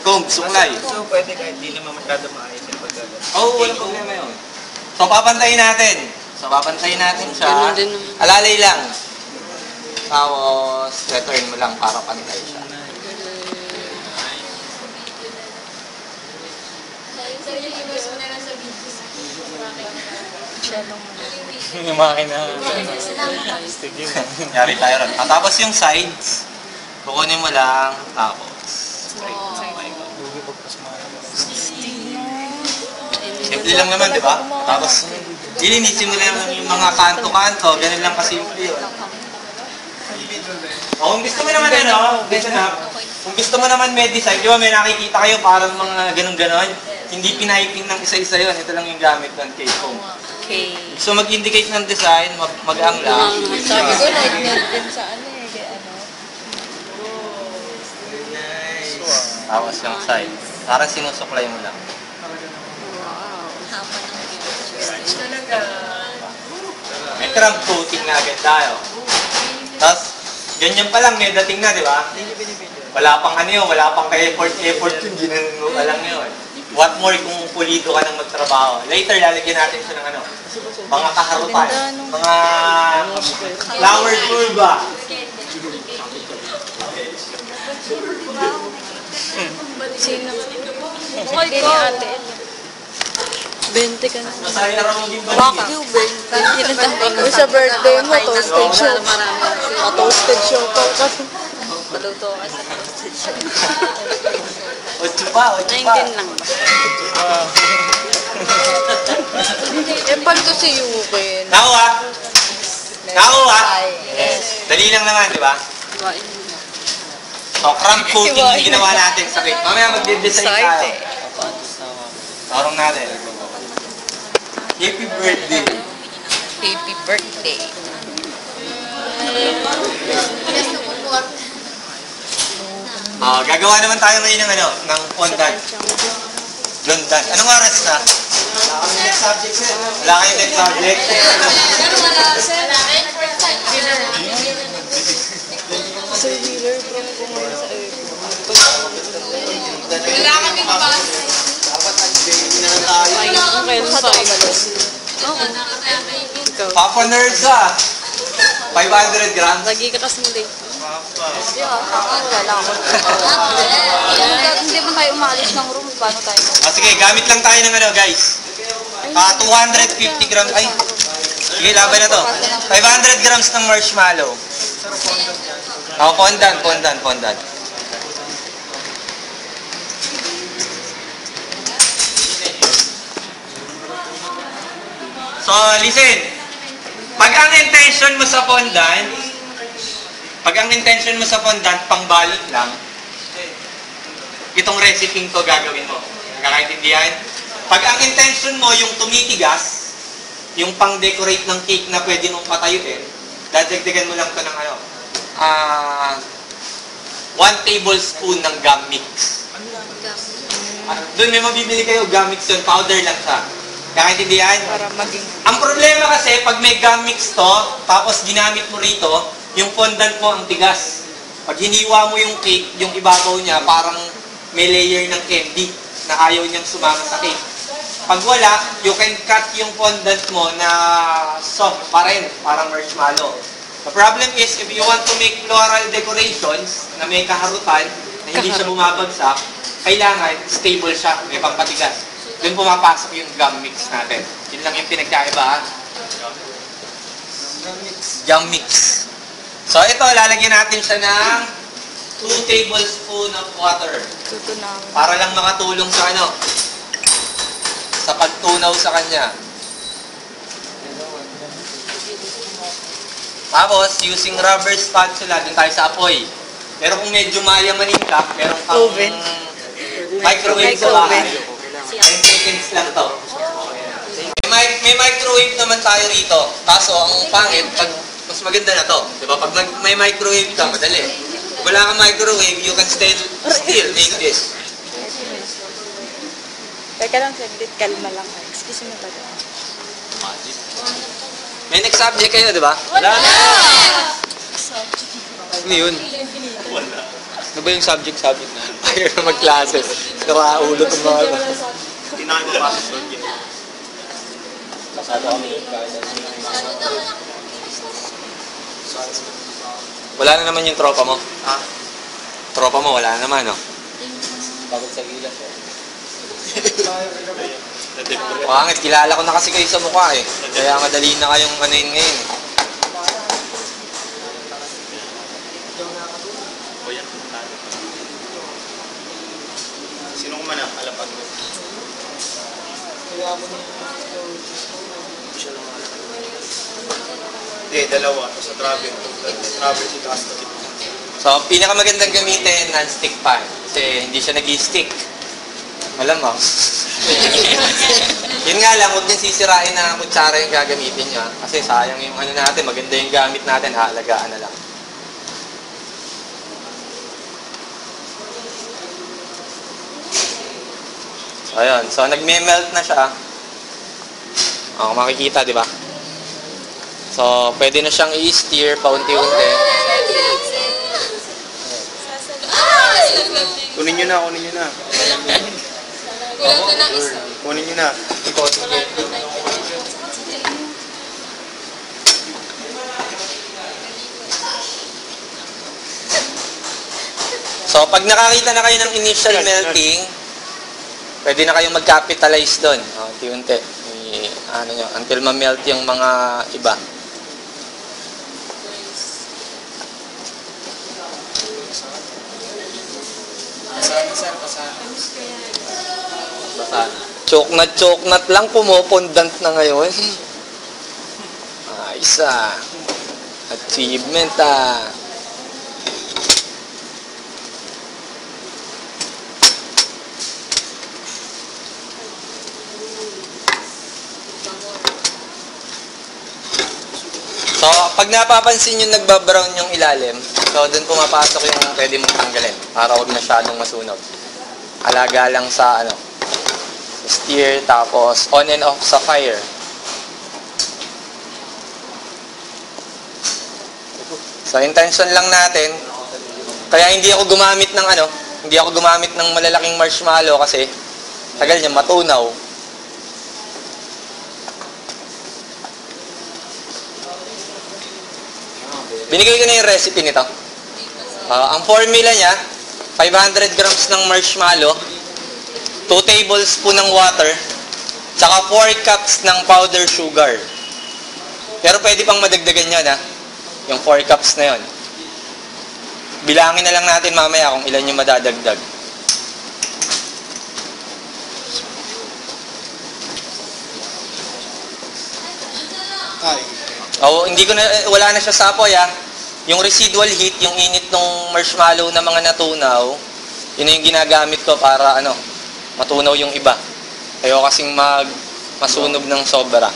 Comb, suklay. So, pwede kahit di naman masyado maayos yung paggagat. Oo, walang problema yun. So, papantayin natin. Siya. Ganun din naman. Alalay lang. Tapos, return mo lang para pantay siya. Yung makina. Stick yun. Yari tayo ron. Tapos yung sides, kukunin mo lang, tapos. Lugi pagpas mga. Simple lang naman, di ba? Tapos, ilinisin mo lang yung mga kanto-kanto, ganun lang kasimple yun. O, kung gusto mo naman kung gusto mo naman may design, di ba may nakikita kayo parang mga ganun-ganon, hindi piniping ng isa-isa yun, ito lang yung gamit ng cake comb. Okay. So mag-indicate ng design, mag-ang lang. Sabi ko, nag-nerd din sa ano eh. Kaya ano. Tapos yung side, parang sinusuklay mo lang. Wow. Hapa ng talaga. cramp coating na agad tayo. Tapos, ganyan pa lang, may dating na, di ba? Wala pang ano yun, wala pang ka-effort yun, ginanon mo pa lang yun. What more kung pulido ka ng magtrabaho. Later, lalagyan natin siya ng ano, mga kaharutan, mga flower turba. Sino? Bukal Hindi ko. ni ate. 20 ka na. Masaya na ramong gimbal. Bakit? 20 na tayo. Uy, sa birthday mo, toasted show. Toasted show pa kasi. Paluto ka sa toasted siya. 8 pa. 19 lang ba? Eh, paano to si Yukin? Nakuha? Nakuha? Yes. Dali lang naman, di ba? So, cramp coating yung ginawa natin sa cake. Mamaya magde-design tayo. Tarong natin. Happy birthday. Happy birthday. Gagawa naman tayo ngayon ng ano, ng fondant. Fondant. Anong oras na? Wala kami next subject, sir. Wala kayong next subject? Sir Wheeler, from po ngayon sa airport. Wala kami pa. Okay, sa tayo. Papa Nerds ah. 500 grams. Lagi ka kasi muli. Hindi ba tayo umalis ng room? Paano tayo? Sige, gamit lang tayo ng ano, guys. 250 grams. Ay, sige, laban na to. 500 grams ng marshmallow. Fondant. So, listen. Pag ang intention mo sa fondant, pangbalik lang, itong recipe to gagawin mo. Kakaintindihan? Pag ang intention mo yung tumitigas, yung pang-decorate ng cake na pwede mong patayuin, dadagdagan mo lang to ng ano, 1 tablespoon ng gum mix. Doon may mabibili kayo, gum mix yun, powder lang siya. Kakaintindihan? Para maging... Ang problema kasi, pag may gum mix to, tapos ginamit mo rito, yung fondant mo ang tigas. Pag hiniwa mo yung cake, yung ibabaw niya, parang may layer ng candy na ayaw niyang sumama sa cake. Pag wala, you can cut yung fondant mo na soft pa rin, parang marshmallow. The problem is, if you want to make floral decorations na may kaharutan, na hindi siya bumabagsak, kailangan stable siya, may pampatigas. Doon pumapasok yung gum mix natin. Yun lang yung pinagkaiba. Gum mix. So ito, lalagyan natin siya ng 2 tablespoon of water. Tutunaw. Para lang makatulong sa ano, sa pagtunaw sa kanya. Tapos, using rubber spatula, dun tayo sa apoy. Pero kung medyo mayamanin ka, meron kang Oven. microwave sa bahay. 10 seconds lang to. May microwave naman tayo rito. Kaso, ang pangit, pag mas maganda na to. Diba? Pag may microwave ka, madali. Wala kang microwave, you can still make this. Teka lang, saglit. Kalma lang. Excuse me, madam. May next subject kayo, di ba? Wala na! Ano yun? Wala. Ano ba yung subject na? Ayaw na mag-classes. Nakaulo itong mga... Tinahin mo pasok doon yun. Wala na naman yung tropa mo. Ha? Tropa mo, wala na naman, no? Pagod sa gilas eh. Pangit, kilala ko na kasi kayo sa mukha eh. Kaya madali na kayong anuin ngayon eh. Sino ko man ang alapag mo? Hindi, dalawa. Sa travel. Travel si Casta. So, pinakamagandang gamitin, non-stick pan. Kasi hindi siya nag-stick. Alam mo? Yun nga lang, huwag niyang sisirain na kutsara yung gagamitin niya. Kasi sayang yung ano natin, maganda yung gamit natin, haalagaan na lang. So, ayun. So, nagme-melt na siya. Kung makikita, di ba? So, pwede na siyang i-steer paunti-unti. Kunin nyo na, kunin nyo na. Kulang na ng isa. Kunin nyo na. So, pag nakakita na kayo ng initial melting, pwede na kayong mag-capitalize doon. Unti-unti. Ano nyo, until ma-melt yung mga iba. Choknat lang, pumopondant na ngayon. Isa. Achievement So, pag napapansin yung nagbabrown yung ilalim, so doon pumapasok yung pwede mong tanggalin para huwag masyadong masunog. Alaga lang sa steer, tapos on and off sa fire. So, intention lang natin, kaya hindi ako gumamit ng malalaking marshmallow kasi tagal niya matunaw. Binigay ko na yung recipe nito. Ang formula niya, 500 grams ng marshmallow, 2 tablespoon ng water, tsaka 4 cups ng powder sugar. Pero pwede pang madagdagan yan, yung 4 cups na yon. Bilangin na lang natin mamaya kung ilan yung madadagdag. Wala na siya sa apoy, Yung residual heat, yung init ng marshmallow na mga natunaw, yun yung ginagamit ko para matunaw yung iba. Ayoko kasing masunog ng sobra.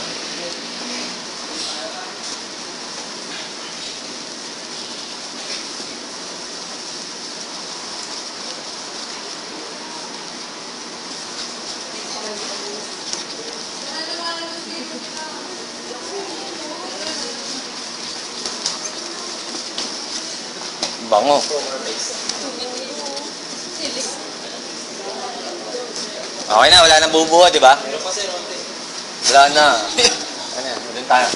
Bango. Okay na, wala nang bubuo, di ba? Wala na. Ano yan? Doon tayo.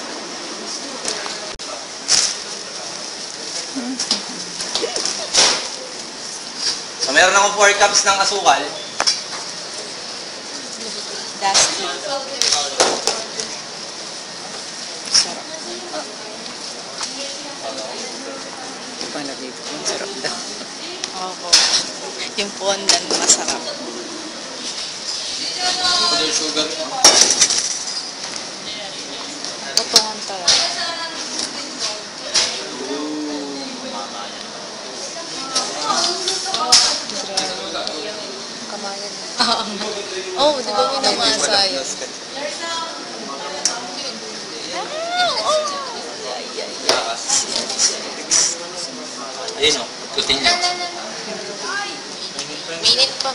So, meron akong 4 cups ng asukal. Dusty. Sarap. Palagay ko, sarap daw. Opo. Yung fondant masarap. Powder sugar. Utungan talaga. Kamayan na. Oh, di ba minamasa yun? Ayun ikutin nyo. Minute pa.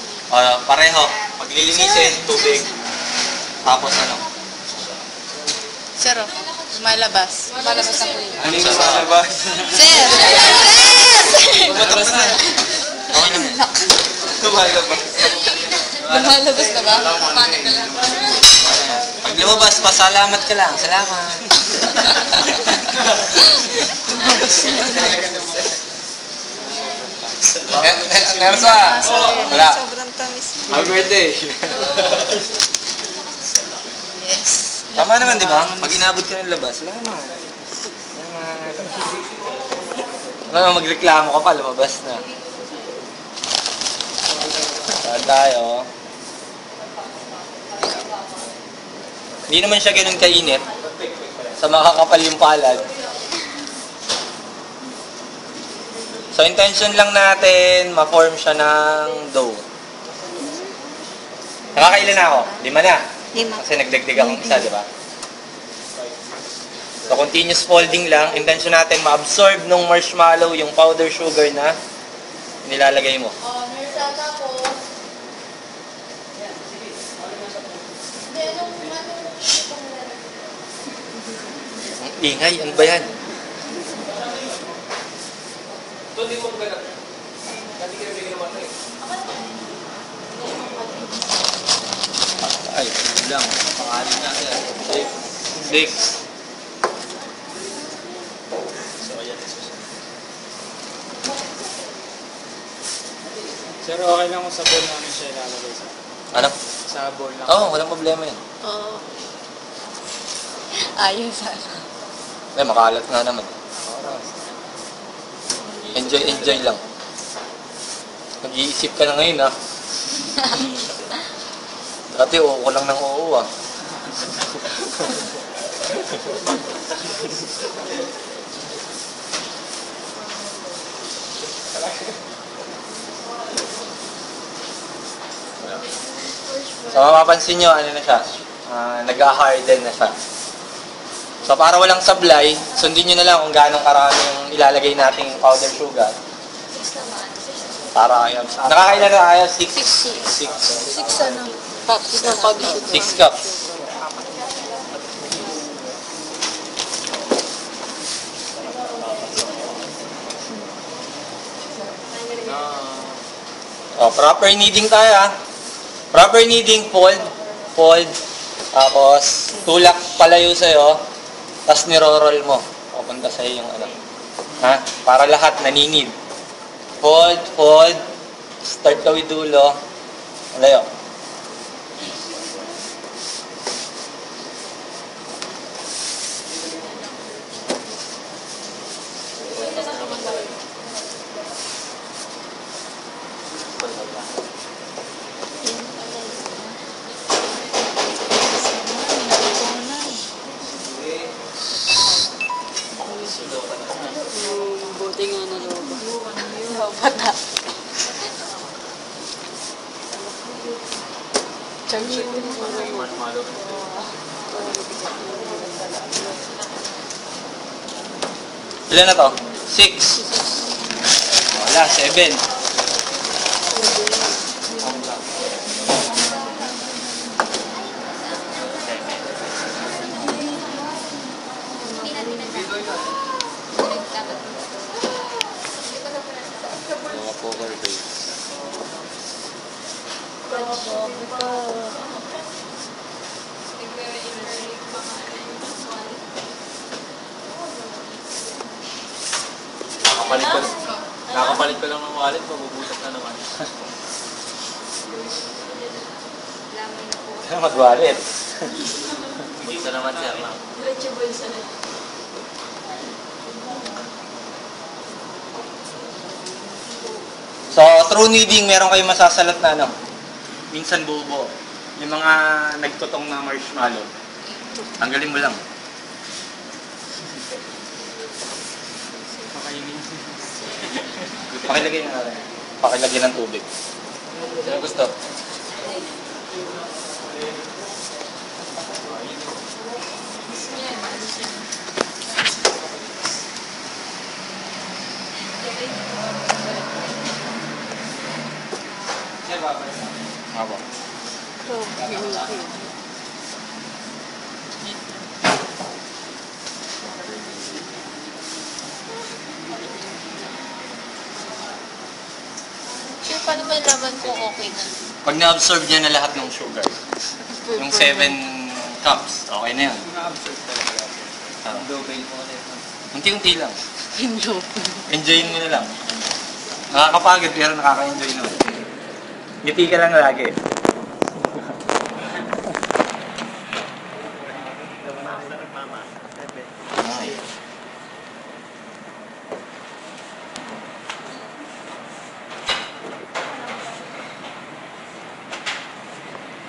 Pareho. Paglilinisin, tubig. Tapos Sir, lumalabas. Lumalabas ang kuya. Ano yung malabas? Sir! Matras na. Okay naman. Lumalabas. Lumalabas na ba? Panic na lang. Pag lumabas, pasalamat ka lang. Salamat. Nersa! Wala. Sobrang tamis. Happy birthday! Yes. Tama naman, di ba? Pag inabot ka ng labas, salamat. Magreklamo ka pa, lumabas na. Saan tayo? Hindi naman siya ganun kainit. Sa makakapal yung palad. So, intention lang natin, ma-form siya ng dough. Nakakailan na ako? 5 na. 5. Kasi nagdagdag akong isa, di ba? So, continuous folding lang. Intention natin, ma-absorb nung marshmallow yung powder sugar na nilalagay mo. Ingay, ano ba yan? Ito, di mo maganda. Dati ka nabigyan naman ito eh. Ay, lang. Pangalan natin. 6. So, ayan. Sir, okay lang kung sa bowl namin siya ilalagay sa... Ano? Sa bowl lang. Oo, walang problema yun. Oo. Ayos ano. Eh, makalat nga naman. Enjoy lang. Nag-iisip ka na ngayon, ha? Dati, oo lang ng oo, ah. So, mapapansin nyo, ano na siya? Nag-harden na siya. So, para walang sablay, sundin nyo na lang kung gaano karami yung ilalagay nating powder sugar. Para kayo. Nakakailan na kayo? 6 ano? Cups ng powder sugar. 6 cups. Oh, proper kneading tayo, ha? Proper kneading, fold. Tapos, tulak palayo sa'yo. Tapos niro-roll mo. Papunta sa'yo yung ano. Ha? Para lahat naninid. Fold. Start ka with dulo. Malayo. Buti nga na loba. Bata. Ilan na to? 6. Wala, 7. Mga poker face. Nakapalit ko lang ng wallet, mabubutas na naman. Kaya mag-wallet. Bulsa naman siya, ma'am. So, through kneading, meron kayong masasalat na ano? Minsan bubo. Yung mga nagtutong na marshmallow. Tanggalin mo lang. Pakilagay na natin. Pakilagay ng tubig. Sino gusto? Ako. Sure, paano ba laban kung okay na? Pag na-absorb niya na lahat ng sugar, yung 7 cups, okay na yan. Unti-unti lang. Enjoyin mo na lang. Nakakapagod pero nakaka-enjoy naman. Ngiti ka lang lagi.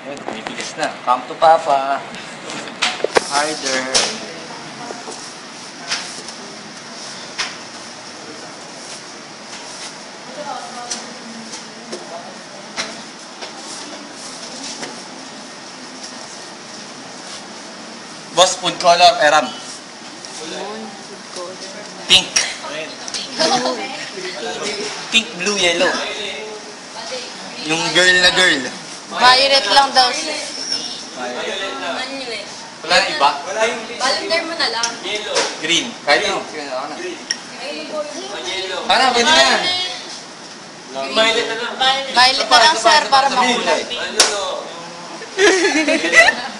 Yun, tumipigas na. Come to Papa. Harder. Boss, food color, Eram. Pink. Pink, blue, yellow. Yung girl na girl. Violet lang daw siya. Wala na iba? Volunteer mo na lang. Green. Kahit ano. Sige na, ako na. Ano, pwede na yan. Violet na lang, sir, para makulay.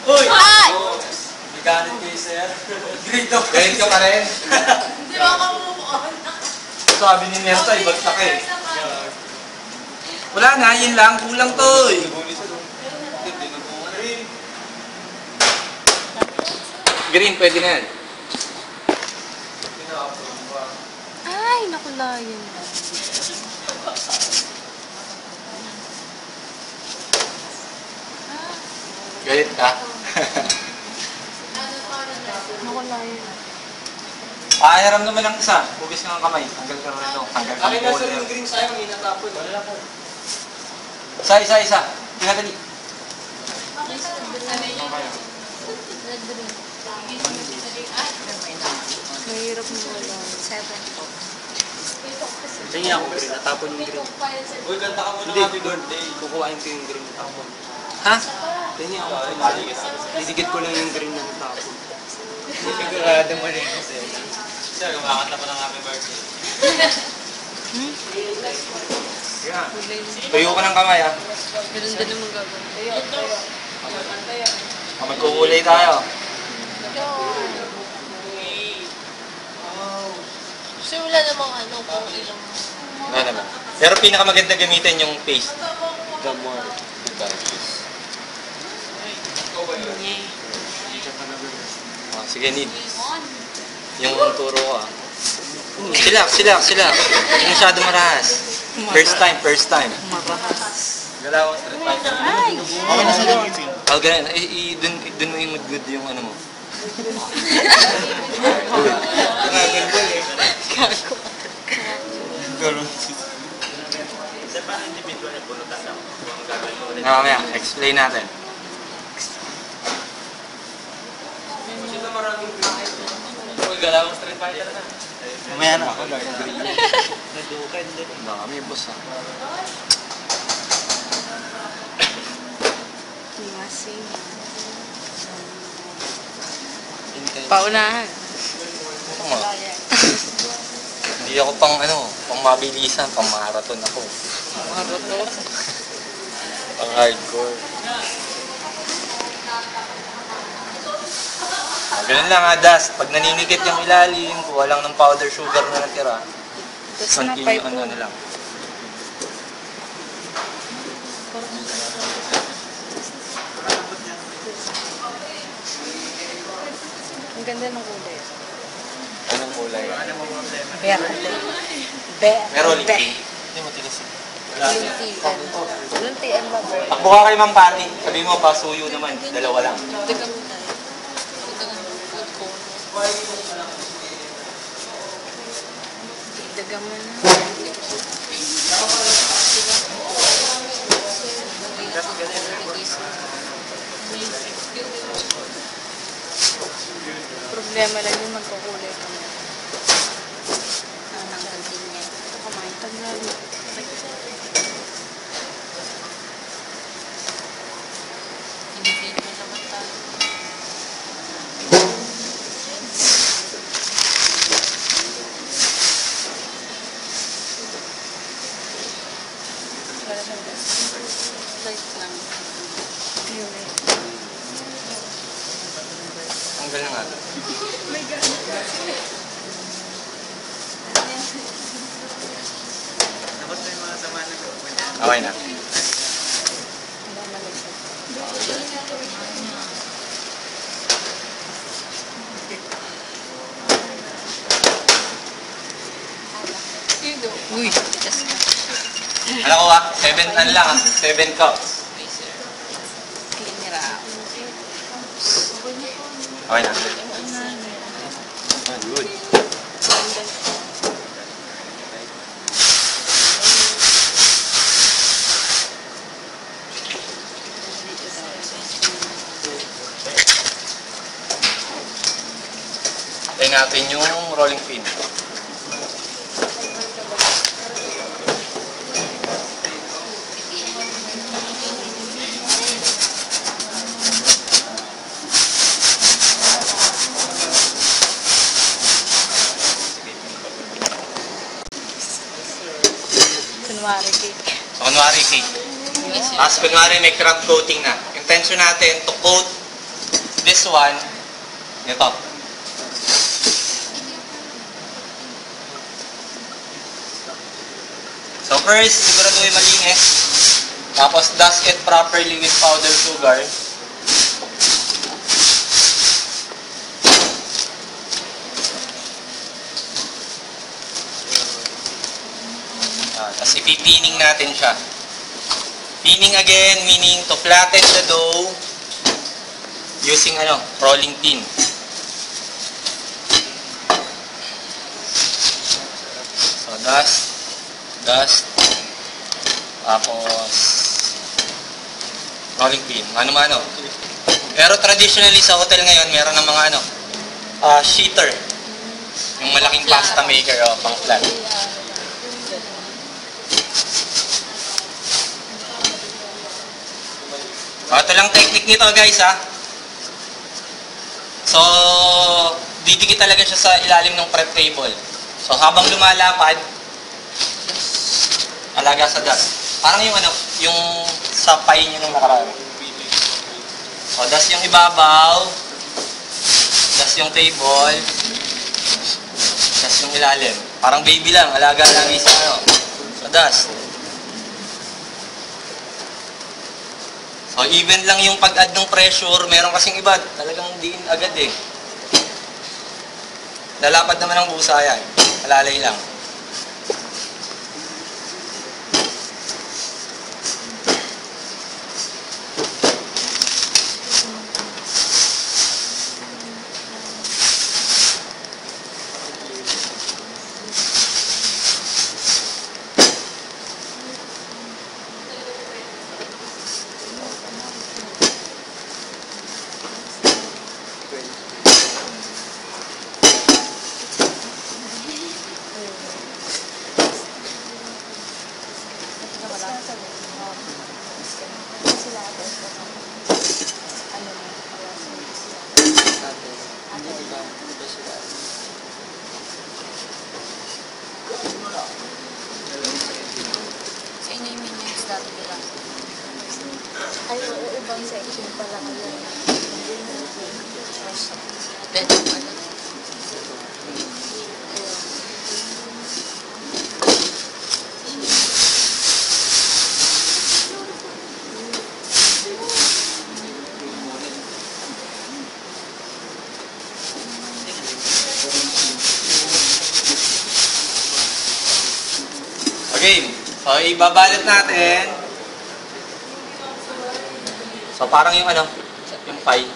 Uy! Ay! May galit kayo, sir. Grade of Galit ka pa rin. Hindi ba ako move on? Sabi ni Nerta, ibagsak eh. Wala na, yun lang. Kulang to eh. Green, pwede na yan. Ay, nakulayan. Galit ka? Nakulayan. Hiram naman ng isa. Hugis ka ng kamay. Tanggal ka rin ito. Tanggal ka ng folder. green sa'yo, may natapon. Wala po. Isa. Tinatali. Mahirap mo wala. 7 po. Tingin ako green, natapon yung green. Uy, kanta ka muna happy birthday. Kukuhain ko yung green natapon. Ha? Tingin ako, didikit ko lang yung green na natapon. Sigurado mo rin kasi. Sir, kumakanta pa ng happy birthday. Yeah. Tuyo ka ng kamay ha. Ganun din naman gagawin. Magkukulay tayo. Kasi wala namang ano kung ilang... Wala naman. Pero pinakamaganda gamitin yung paste. The more. Oh, sige, Nid. Yung turo ko ah. Silak. Hindi masyado marahas. First time. Marahas. Galawang street fighter. Ay! Okay na sa'yo. Oh, ganun. Dun mo yung good yung ano mo. Mamaya, explain natin. Galawang street fighter na. Mamaya na. Baka may boss ah. Iwasin. Paunahan. Oo nga. Hindi ako pang mabilisan, pang marathon ako. Marathon. Pang hardcore. Ganun lang Das. Pag naninikit yung ilalim, kuha lang ng powder sugar na natira. Tapos na Continue pipe ano lang. Ang ganda ng kulay. Anong kulay? Verde. Meron Verde. linking. Hindi mo tigas. Lintian. Lintian ba verde? Takbo ka kay Ma'am Patty. Sabi mo, pasuyo naman. Dalawa lang. Dagang na. Dagang food ko. Dagang mo na. Problema lang yung magkukulay kami. Anang kantin niya. Ito kumain. Tagal. Hindi mo naman tayo. Light lang. Tanggal na nga. Okay na. Uy. Ano ko 7 lang 7 cups. Kinira. Okay na. Good. Tayo natin yung rolling pin. Kunwari cake. So, kunwari cake. Tapos kunwari may craft coating na. Intention natin to coat this one, ito. So first, siguraduhin malinis. Tapos dust it properly with powdered sugar. Tapos ipipining natin siya. Pining again, meaning to flatten the dough using rolling pin. So dust, tapos rolling pin, mano-mano. Pero traditionally sa hotel ngayon, meron ng mga sheeter. Yung malaking pasta maker, pang flat. Ito lang technique nito guys ha. So, didikit talaga siya sa ilalim ng prep table. So, habang lumalapad, alaga sa dust. Parang yung sa pie niyo nung nakaraan. So, dust yung ibabaw, dust yung table, dust yung ilalim. Parang baby lang, alaga lagi sa dust. So, even lang yung pag-add ng pressure, meron kasing iba, talagang diin agad eh. Lalapad naman ang busa yan. Malalay lang. Sa inyo yung minions dati, di ba? Ay, ibang section pala ngayon. Then, ano? Okay, so ibabalot natin. So parang yung yung pie.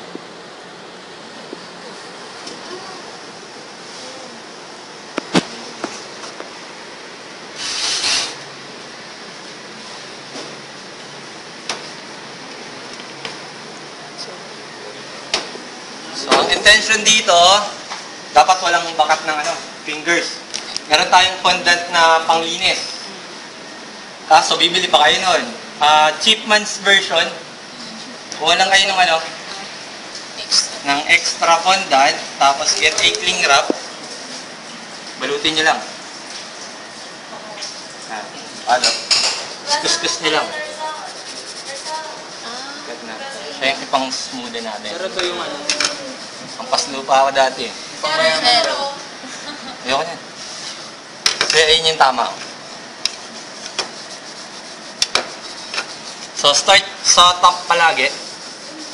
So ang intention dito, dapat walang bakat ng fingers. Meron tayong fondant na panglinis. So, bibili pa kayo nun. Cheapman's version. Kuha lang kayo ng ng extra fondant. Tapos, get a cling wrap. Balutin nyo lang. Kuskus nyo lang. Cut na. Siya yung ipang smoothen natin. Pero ito yung Ang paslo pa ako dati. Pero, Ayoko yan. Kaya ayun yung tama. So, start sa top palagi.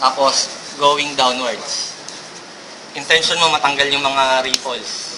Tapos, going downwards. Intention mo matanggal yung mga ripples.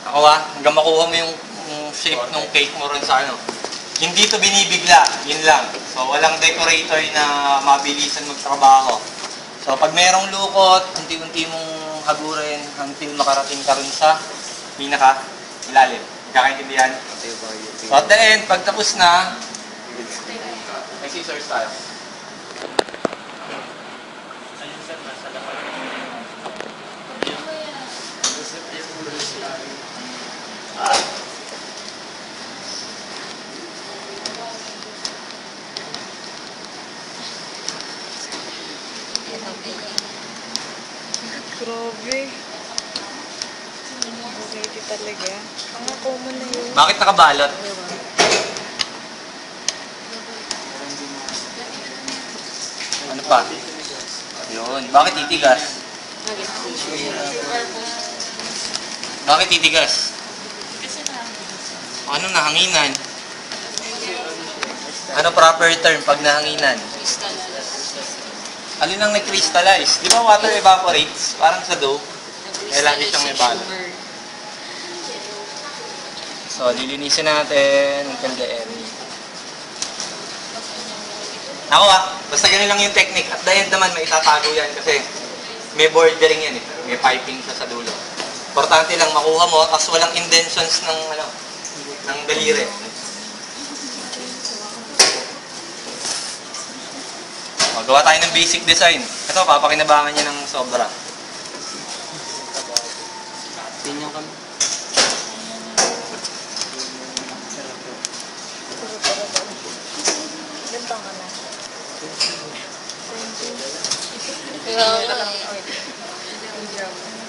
Ako hanggang makuha mo yung shape ng cake mo rin sa ano. Hindi to binibigla, yun lang. So, walang decorator na mabilisan magtrabaho. So, pag merong lukot, unti-unti mong hagurin until makarating ka rin sa pinaka-ilalim. Kakaintindihan? So, at the end, pag tapos na, may scissors tayo. Grabe. Ready talaga. Pangako mo na yun. Bakit nakabalot? Ano pa? Yun. Bakit titigas? Bakit titigas? Ano nahanginan? Ano proper term pag nahanginan? Alin ang nag-crystallize? Di ba water evaporates? Parang sa dough. Kaya lagi siyang may balot. So, lilinisin natin until the end. Ako basta ganun lang yung technique. At the end naman, may itatago yan kasi may bordering yan eh. May piping siya sa dulo. Importante lang makuha mo, tapos walang indentions ng, ng daliri. O, gawa tayo ng basic design. Ito, papakinabangan niya ng sobra. Pinyang kami. Ganda ka na.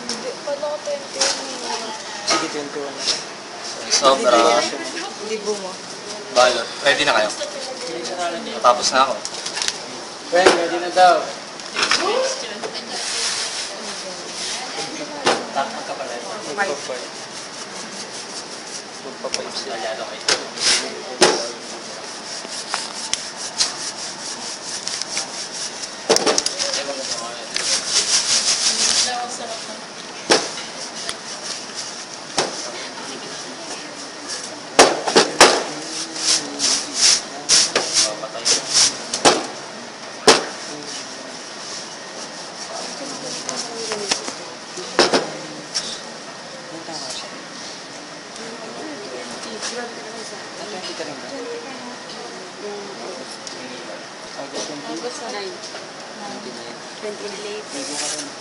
Hindi, paano ko 21? Sige, 21. Sobra. Libo mo. Balot. Ready na kayo? Tapos na ako. Friend, ready na daw. Takot ka pala. Magpa-five. Magpa-five sila. August 9. 28.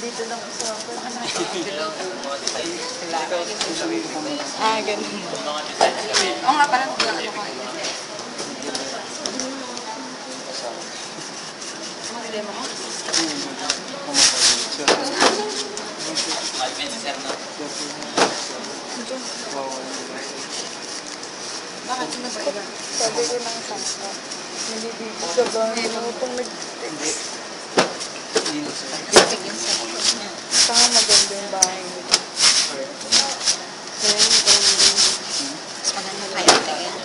Dito lang sa ako. Ganun. Oo nga, parang ano ko. Mag-demo ko? Bakit sino ba iba? Sabi ko ng sangka. Nalibigit ka ba? Ano pong Saka maganda yung bahay nito. Kay Ate El.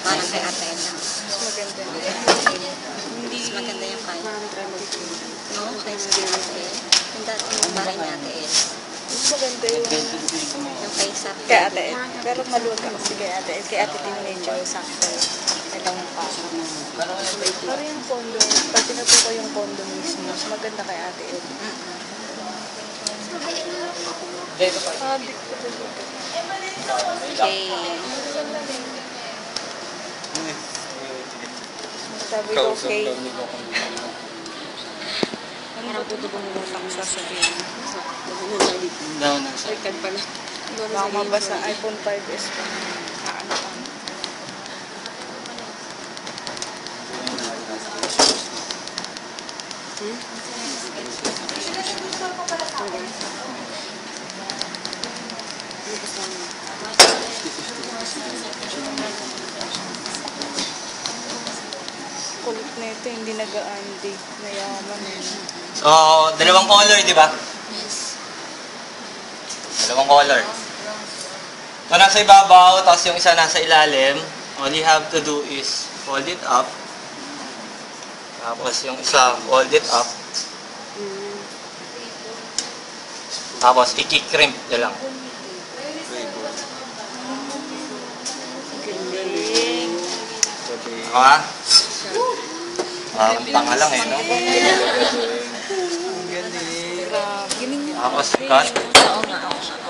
Parang kay Ate El lang. Mas maganda. Mas maganda yung kaya. No, kay Ate El. Yung dati yung bahay ni Ate El. Mas maganda yung Yung kay Sa. kay Ate Ed. Pero maluwag ka kasi kay Ate Ed. Kay Ate Tin medyo sakto. Itang pa. Pero yung condo, pag tinutuko yung condo mismo, mas maganda kay Ate Ed. Di ko Kay... sabi ko, okay. Ano po ito bumutang sasabihin? Down ng sa. Record pala. Baka mabasa iPhone 5S pa. Ano pa. kulit na ito, hindi nag-aandi. Mayaman eh. So, dalawang color, di ba? Yes. Dalawang color. So, nasa ibabaw, tapos yung isa nasa ilalim. All you have to do is fold it up. Tapos yung isa, fold it up. Tapos, i-crimp nyo lang. Galing. Ha? Ang tanga lang eh, no? Galing. Tapos, cut. Oo nga, oo nga.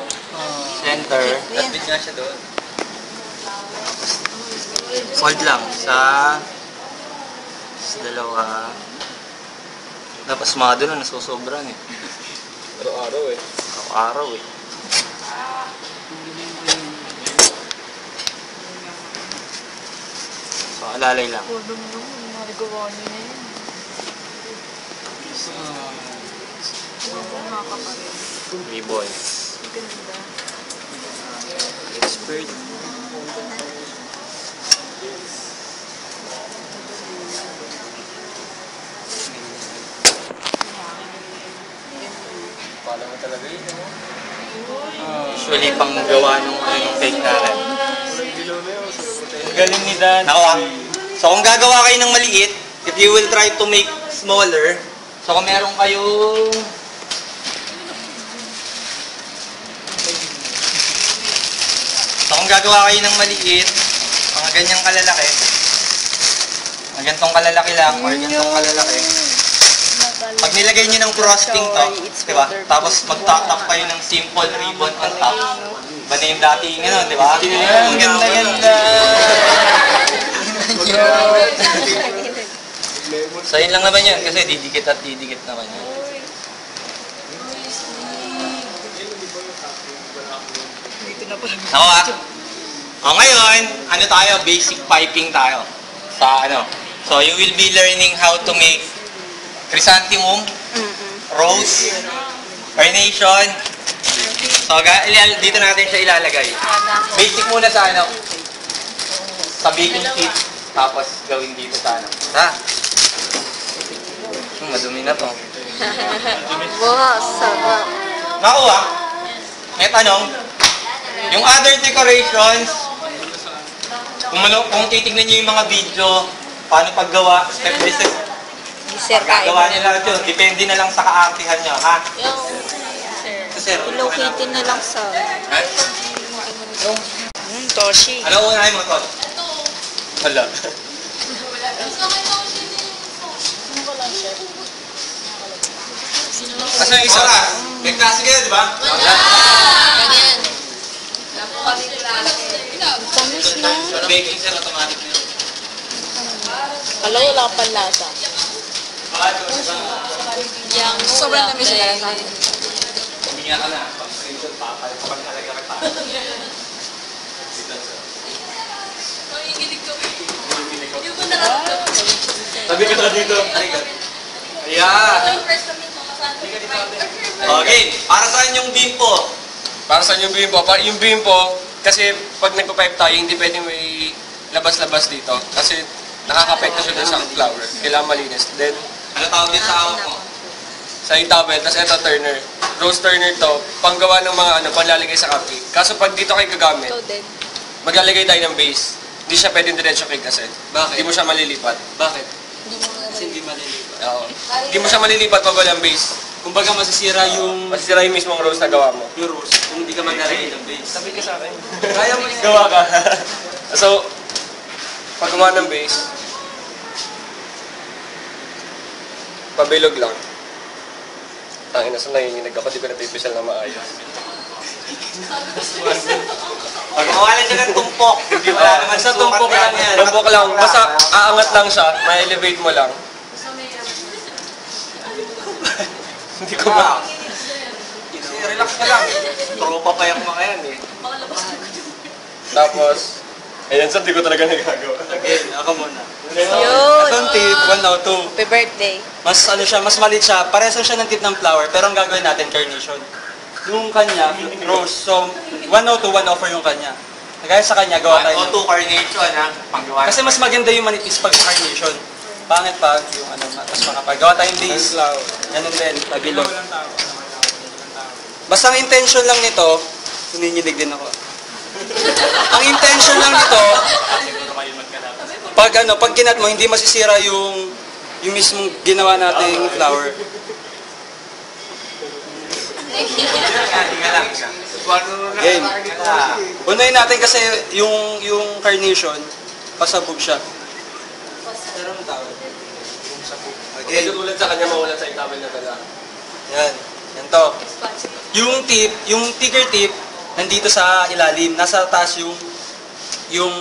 Center. Bit nga siya doon. Fold lang. Sa dalawa. Tapos mga doon na nasusobran eh. Araw-araw eh. Araw-araw eh. So, alalay lang. Kulo mo naman, nagawa niya na yun. Nakakaparin. Ribbon. Ganda. Expert. Pala mo talaga yun, ano? Usually, pang gawa nung fake natin. Ang galing ni Dan. Ako ah. So, kung gagawa kayo ng maliit, if you will try to make smaller, so kung meron kayong kung gagawa kayo ng maliit, mga ganyang kalalaki, mga gantong kalalaki lang, or gantong kalalaki, pag nilagay nyo ng frosting to, diba? Tapos mag-top kayo ng simple ribbon on top. Ba na yung dating ano, diba? Ang ganda-ganda! So, yun lang naman yun, kasi didikit at didikit naman yun. Dito na pala. Ako ah. O ngayon, ano tayo? Basic piping tayo. Sa ano? So, you will be learning how to make chrysanthemum, rose, carnation. So, dito natin siya ilalagay. Basic muna sa ano? Sa baking sheet. Tapos, gawin dito sa ano. Ha? Madumi na to. Wow, sarap. Naku ah. May tanong. Yung other decorations, kung titignan nyo yung mga video, paano paggawa, step by step, paggawa nyo lahat yun. Depende na lang sa kaartihan nyo, ha? Sir, Located na lang sa... ha? Toshi. Ano unahin mo, Tol? Wala. Kasi yung isa ka, may klase kayo, di ba? Tamis na. Sa baking, sir, automatic na yun. Alam, wala ka pang lasa. Sobrang tamis na lasa. Huminga ka na. Pag-screenshot, papal talaga kita. Sabi ka na dito. Ayan. Okay, para saan yung bimpo? Para sa yung bimpo? Yung bimpo, kasi pag nagpa-pipe tayo, hindi pwedeng may labas-labas dito. Kasi nakaka-apekto siya dun sa flower. Kailangan malinis. Then, Ano tawag din sa hawak mo? sa yung towel, tapos ito turner. Rose turner to, panggawa ng mga ano, panlalagay sa cupcake. Kaso pag dito kayo gagamit, Ikaw din. maglalagay tayo ng base. Hindi siya pwedeng diretso cake kasi. Bakit? Hindi mo siya malilipat. Bakit? Kasi hindi malilipat. Oo. Hindi mo siya malilipat pag walang base. Kumbaga masisira yung Masisira yung mismong rose na gawa mo. rose kung hindi ka maglalagay ng base. Sabi ka sa akin. Kaya mo Gawa ka. So, pag gumawa ng base, pabilog lang. Tangin na sa nanginginig ako, di ko napipisal na maayos. Pag mawalan siya ng tumpok, hindi wala naman Basta tumpok lang yan. Tumbok lang, basta aangat lang siya, ma-elevate mo lang. Hindi ko ba? Relax ka lang. Tropa pa yung mga yan eh. Tapos, ayan, sa di ko talaga nagagawa. Again, ako muna. Yun. Ito ang tip, 102. Happy birthday. Mas ano siya, mas maliit siya. Parehas lang siya ng tip ng flower, pero ang gagawin natin, carnation. Yung kanya, rose. So, 102, 104 yung kanya. Kaya sa kanya, gawa tayo. O2 carnation ha, panggawa. Kasi mas maganda yung manipis pag carnation. Pangit pag yung ano, mas makapal. Gawa tayong base. Ganun din, pabilog. Basta ang intention lang nito, naninilig din ako. Ang intention lang nito, pag kinat mo, hindi masisira yung mismong ginawa nating flower. Game. Unahin natin kasi yung carnation, pasabog siya. Pero ang tawag? Okay. Tulad sa kanya, mawala sa itabal na dala. Yan. Yan to. Yung ticker tip, nandito sa ilalim. Nasa taas yung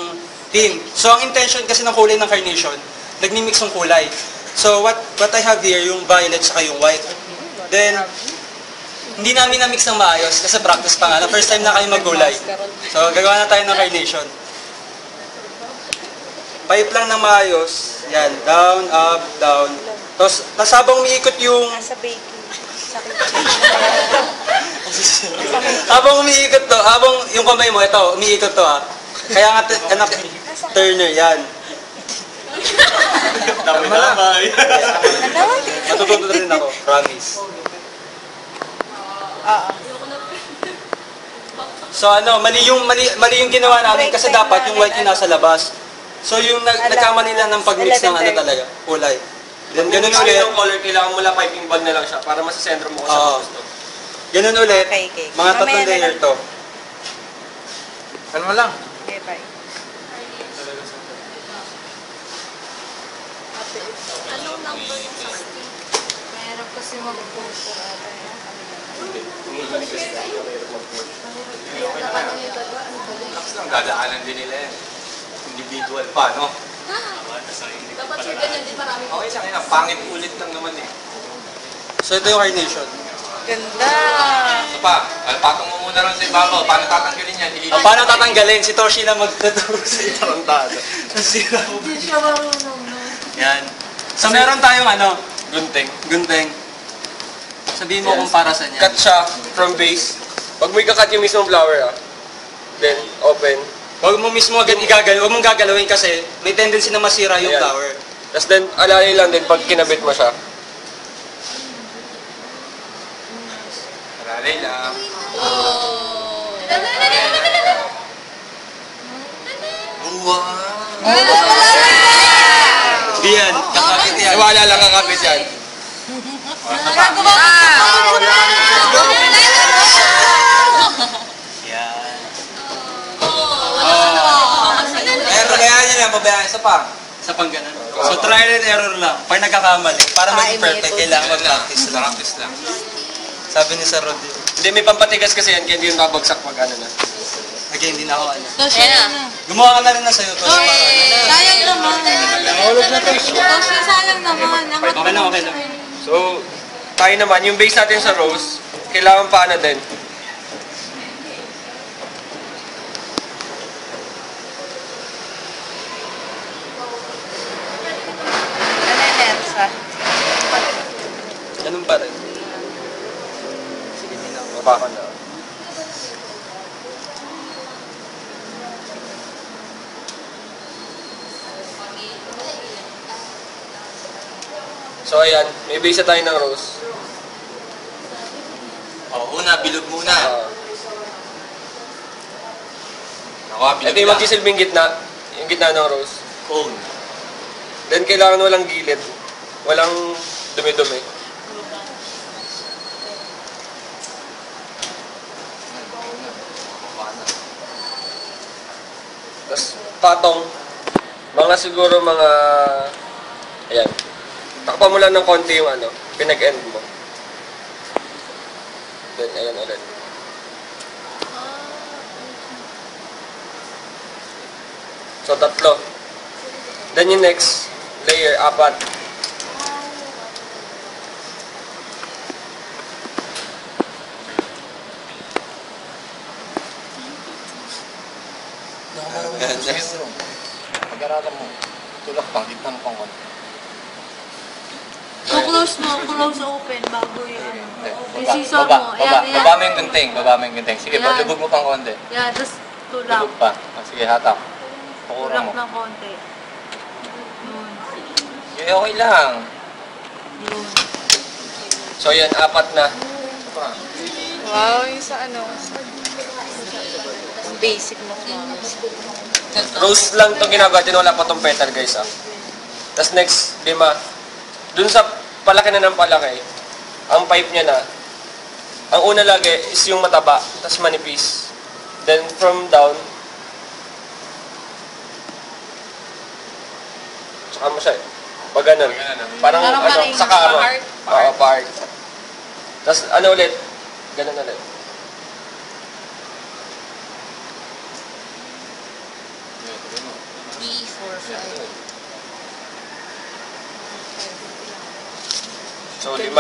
tin. So, ang intention kasi ng kulay ng carnation, nagmi-mix ng kulay. So, what I have here, yung violet saka yung white. Then, hindi namin na-mix ng maayos kasi practice pa nga. First time na kayo maggulay. So, gagawa na tayo ng carnation. Pipe lang ng maayos. Yan. Down, up, down. Tapos habang umiikot yung... Nasa baking. Sa habang umiikot to, habang yung kamay mo, ito, umiikot to ha. Kaya nga, anak, turner, yan. Damay. Matututo rin ako, promise. So ano, mali yung ginawa namin kasi dapat yung white yung nasa labas. So yung nagkamali lang ng pag-mix ng ano talaga, kulay. Then ganun Kung ulit. yung color, kailangan mo lang piping ball na lang siya para masasentro mo kung saan mo gusto. Ganun ulit. Okay. Mga tatlong layer to. Kalma lang. Okay, bye. Anong number yung sa stick? Mayroon kasi mag-post ata yan. Lakas lang, dadaanan din nila yan. Individual pa, no? Dapat sure ganyan din marami. Okay lang yan, pangit ulit lang naman eh. So ito yung carnation. Ganda! Ito pa, patong mo muna lang sa ibabaw. Paano tatanggalin yan? Paano tatanggalin? Si Toshi na magtuturo sa ito. Tarantado. Nasira mo. Hindi siya marunong, no? Yan. So meron tayong ano, Gunting. gunting. Sabihin mo kung para saan yan. Cut siya from base. Pag mo ikakat yung mismong flower, Then, open. Huwag mo mismo agad igagalaw, huwag mong gagalawin kasi may tendency na masira yung Ayan. flower. Tapos then, alalay lang din pag kinabit mo siya. Alalay lang. Di yan, kakapit yan. Wala lang kakabit yan. Yan. Pero kaya nyo lang, babayaan isa pa. Isa pang ganun. So trial and error lang. Pag nagkakamali, para maging perfect, kailangan mag-practice lang. Practice lang. Sabi ni Sir Rod. Hindi, may pampatigas kasi yan, kaya hindi yung babagsak pag ano na. Again, hindi na ako ano. Ayan na. Gumawa ka na rin na sa'yo. Tos, para ano. Sayang naman. Sayang naman. Okay lang, okay lang. So, tayo naman, yung base natin sa rose, kailangan pa na din. Ano yung Nersa? Ganun pa rin. Sige, baba ka na. So, ayan, may base na tayo ng rose. Una, bilog muna. Ako, bilog Ito yung magsisilbing gitna, yung gitna ng rose. Cone. Then, kailangan walang gilid. Walang dumi-dumi. Tapos, patong. Mga siguro mga... Ayan. Takpan mo lang ng konti yung ano, pinag-end mo. Then, ayan ulit. So, tatlo. Then yung next layer, apat. Pag-aralan mo, tulak pang, gitna mo pang konti. Close mo, close open bago yung ano. Yung Baba, scissor baba, mo. baba. Ayan, Baba mo yung gunting, baba mo yung gunting. Sige, Ayan. lubog mo pang konti. Yan, tapos tulak. Lubog pa. Sige, hatak. Pakurang Tulak mo. ng konti. Yun. Eh, okay lang. So yan, 4 na. Wow, yung sa ano, basic mo. Rose lang itong ginagawa, din wala pa itong petal guys Tapos next, 5. Dun sa palaki na ng palaki, ang pipe niya na, ang una lagi is yung mataba, tapos manipis. Then from down, tsaka mo siya pag ganun. Parang ano, sa karo. Oo, part. Tapos ano ulit, ganun ulit. So, 5.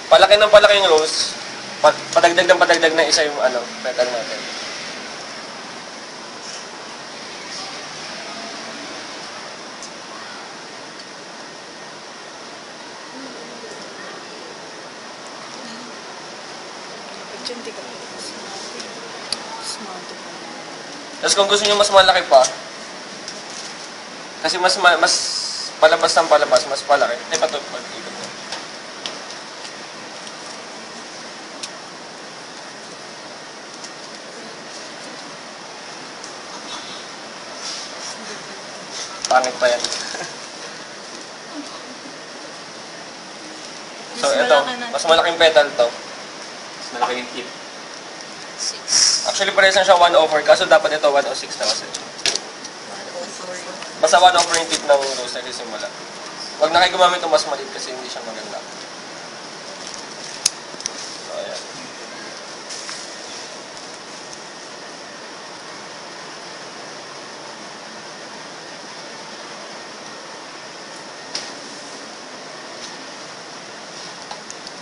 Palaki ng palaki yung rose. Padagdag ng isa yung ano, petal natin. Tapos kung gusto nyo mas malaki pa, kasi mas palabas ng palabas, mas palaki. Ay, pato, ikot mo. Pangit pa yan. So, ito, mas malaking petal to. Mas malaki yung tip. Actually, parehas lang siya 1/4, kaso dapat ito 1/6 na kasi. Basta 1/4 yung tip ng rose na simula. Huwag na kayo gumamit ng mas maliit kasi hindi siya maganda. So, ayan.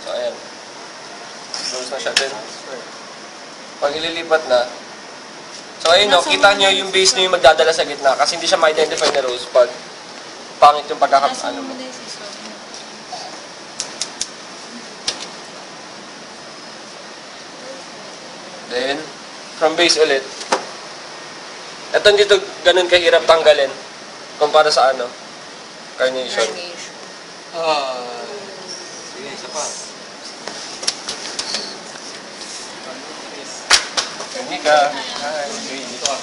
So, ayan. Rose na siya din. Pag ililipat na, so ayun no, kita nyo yung base nyo yung magdadala sa gitna kasi hindi siya ma-identify na rose pag pangit yung pagkakapano mo. Then, from base ulit. Ito hindi to ganun kahirap tanggalin kumpara sa ano, carnation. Sige, isa pa. Nika. Dito ah.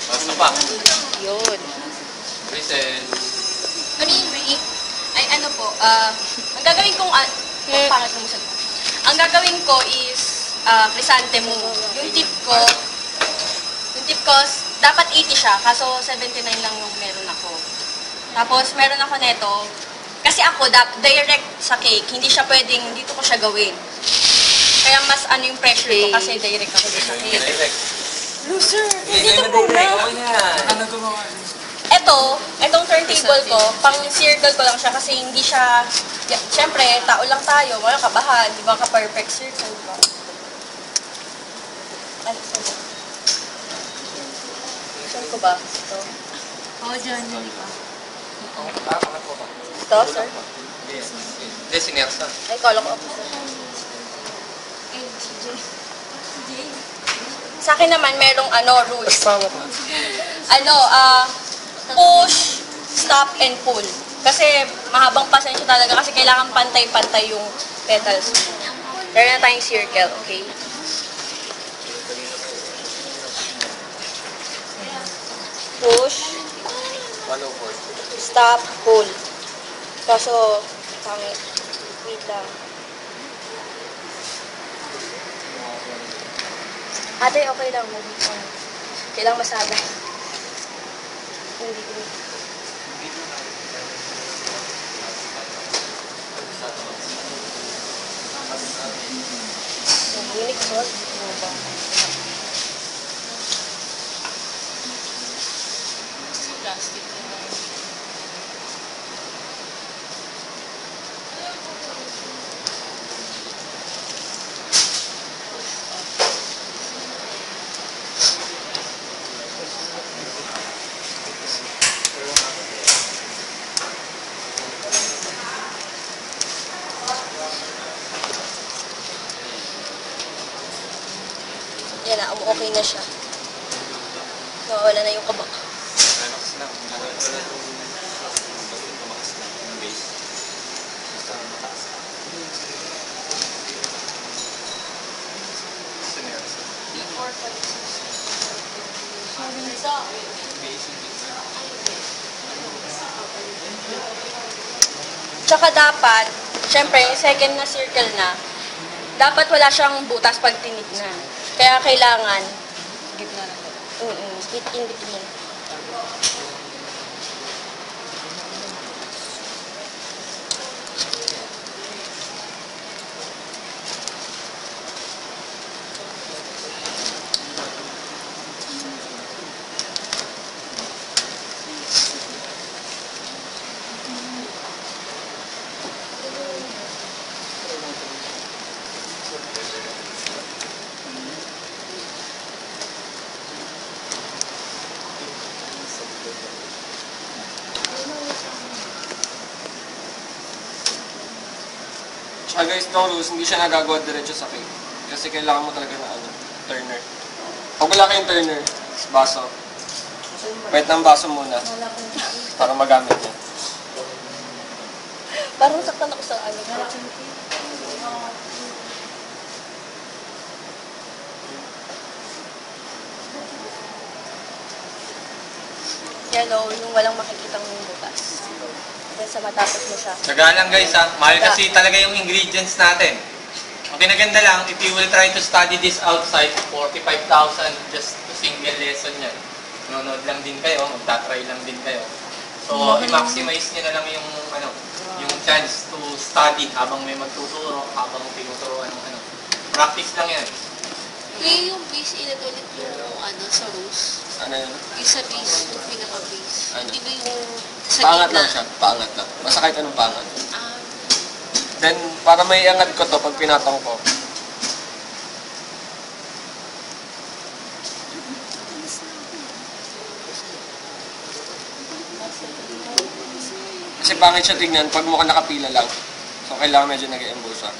Basta pa. Yun. Present. Ray, ay ano po, ang gagawin kong, pangit mo sa ang gagawin ko is, chrysanthemum. Yung tip ko, dapat 80 siya, kaso 79 lang yung meron ako. Tapos, meron ako neto, kasi ako, direct sa cake, hindi siya pwedeng, dito ko siya gawin. Kaya mas ano yung pressure ko, kasi direct ako sa cake. Direct. Loser! Dito po na. Okay na. Etong turntable ko, pang circle ko lang siya kasi hindi siya, syempre, tao lang tayo, wala kabahan, di ba ka-perfect circle ba? Ano, sorry. Saan ko ba? Ito? Oo, dyan, hindi pa. Ito, sir? Hindi, si Nersa. Ay, kala ko ako, sir. Sa akin naman, merong rules. Push, stop, and pull. Kasi mahabang pasensya talaga kasi kailangan pantay-pantay yung petals. Meron na tayong circle, okay? Push, 1/4. stop, pull. Kaso, pangit. Wait lang. Ate, okay lang. Kailang masabi. Hindi. Unique salt. Plastic. Yan na, okay na siya. Nawawala na yung kaba. Relax lang. Tsaka dapat, syempre, second na circle na, dapat wala siyang butas pag tinignan. Kaya kailangan, Gitna ng dalawa. in between. Tsaka guys, itong rules, hindi siya nagagawa diretso sa cake. Kasi kailangan mo talaga ng turner. Pag wala kayong turner, baso. Wait ng baso muna. Para magamit niya. Parang saktan ako sa ano. Yellow, yung walang makikitang butas. Then sa matapos mo siya. Tsaga lang guys ha. Mahal kasi talaga yung ingredients natin. Ang kinaganda lang, if you will try to study this outside, 45,000 just to single lesson yan. Nanonood lang din kayo, magtatry lang din kayo. So, i-maximize nyo na lang yung, yung chance to study habang may magtuturo, habang tinuturuan ng Practice lang yan. May yung base, ulit yung sa rose. Ano yun? Yung sa base, yung pinaka-base. Ano? Hindi ba yung sa Paangat gitna? lang siya. Paangat lang. Basta kahit anong paangat. Ah, Then, para may angat ko to pag pinatong ko. Kasi pangit siya tignan pag mukhang nakapila lang. So, kailangan medyo nag-i-embol siya.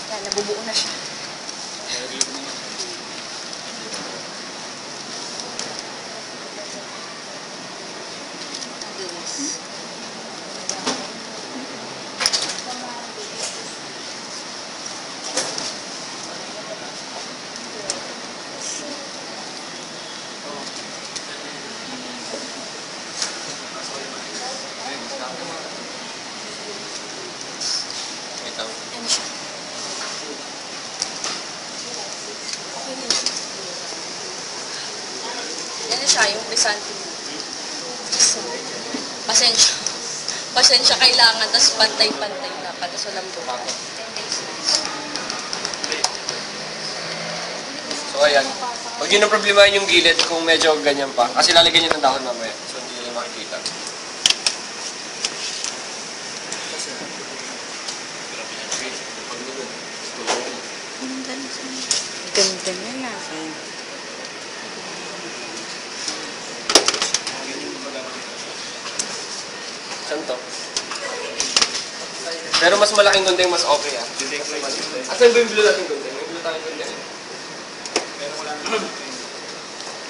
Yan, nabubuo na siya. mabilis. Ito. Ano siya? Yan na siya, yung chrysanthemum. Pasensya. Pasensya kailangan, tapos pantay-pantay dapat, tapos walang buka. So, ayan. Huwag yun ang problemahin yung gilid kung medyo ganyan pa. Kasi lalagyan nyo ng dahon mamaya. So, hindi nyo makikita. Ganda niya na. Saan to? Pero mas malaking gunting, mas okay ah. Asan ba yung blue natin gunting? May blue tayong gunting.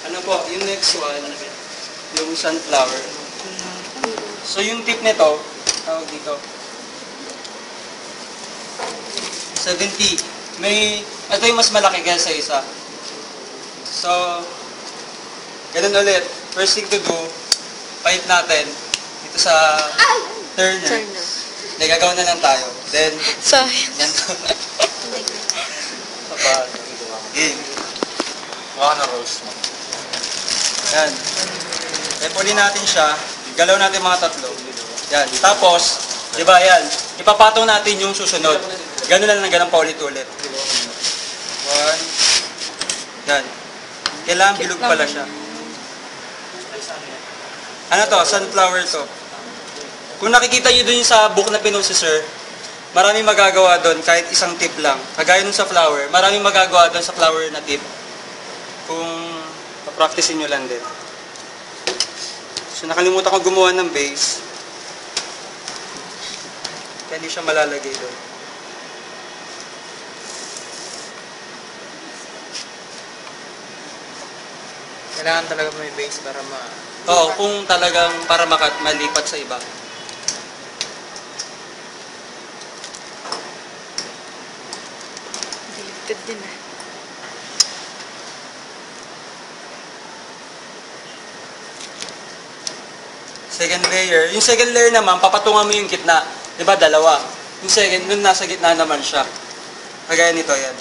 Ano po, yung next one, yung sunflower. So yung tip nito, tawag dito, 70. Ito yung mas malaki kaysa isa. So, ganun ulit. First thing to do, pipe natin dito sa turner. Turner. Hindi, gagawin na lang tayo. Then, Sayang. yan to. Game. Mukha na rose mo. Yan. Epuli natin siya. Galaw natin mga tatlo. Yan. Tapos, di ba yan, ipapatong natin yung susunod. Ganun lang na ganun pa ulit-ulit. One. Yan. Kailangan bilog pala siya. Ano to? Sunflower to. Kung nakikita nyo dun sa book na pinost si Sir, maraming magagawa doon kahit isang tip lang. Kagaya nun sa flower, maraming magagawa doon sa flower na tip. Kung papracticein nyo lang din. So nakalimutan ko gumawa ng base. Kaya hindi siya malalagay doon. Kailangan talaga may base para Oo, kung talagang para malipat sa iba. Diligtad din ah. Second layer. Yung second layer naman, papatungan mo yung gitna. Di ba, dalawa. Yung second, nun nasa gitna naman siya. Kagaya nito, yan.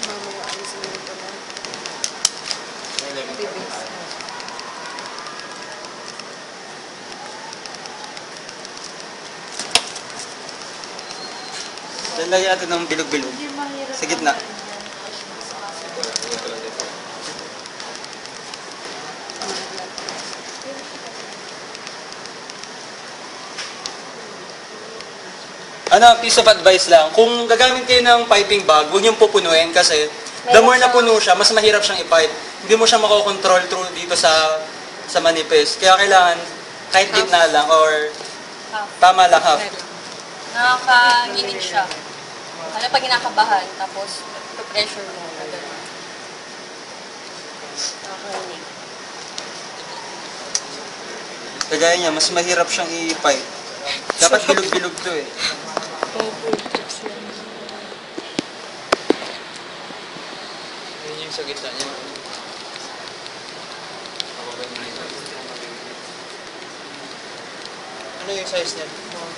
Mamaya alisin mo ito lang. Bibis. Then lagyan natin ng bilog-bilog. Sa gitna. Ano, piece of advice lang. Kung gagamit kayo ng piping bag, huwag niyong pupunuin kasi the more na puno siya, mas mahirap siyang i-pipe. Hindi mo siya makokontrol through dito sa manipis. Kaya kailangan kahit gitna lang or tama lang half. Nakakaginig siya. Ano pag kinakabahan, tapos pressure mo. Nakakaginig. Kagaya niya, mas mahirap siyang i-pipe. Dapat bilog-bilog to eh. Yun yung sa gitna niya. Ano yung size niya?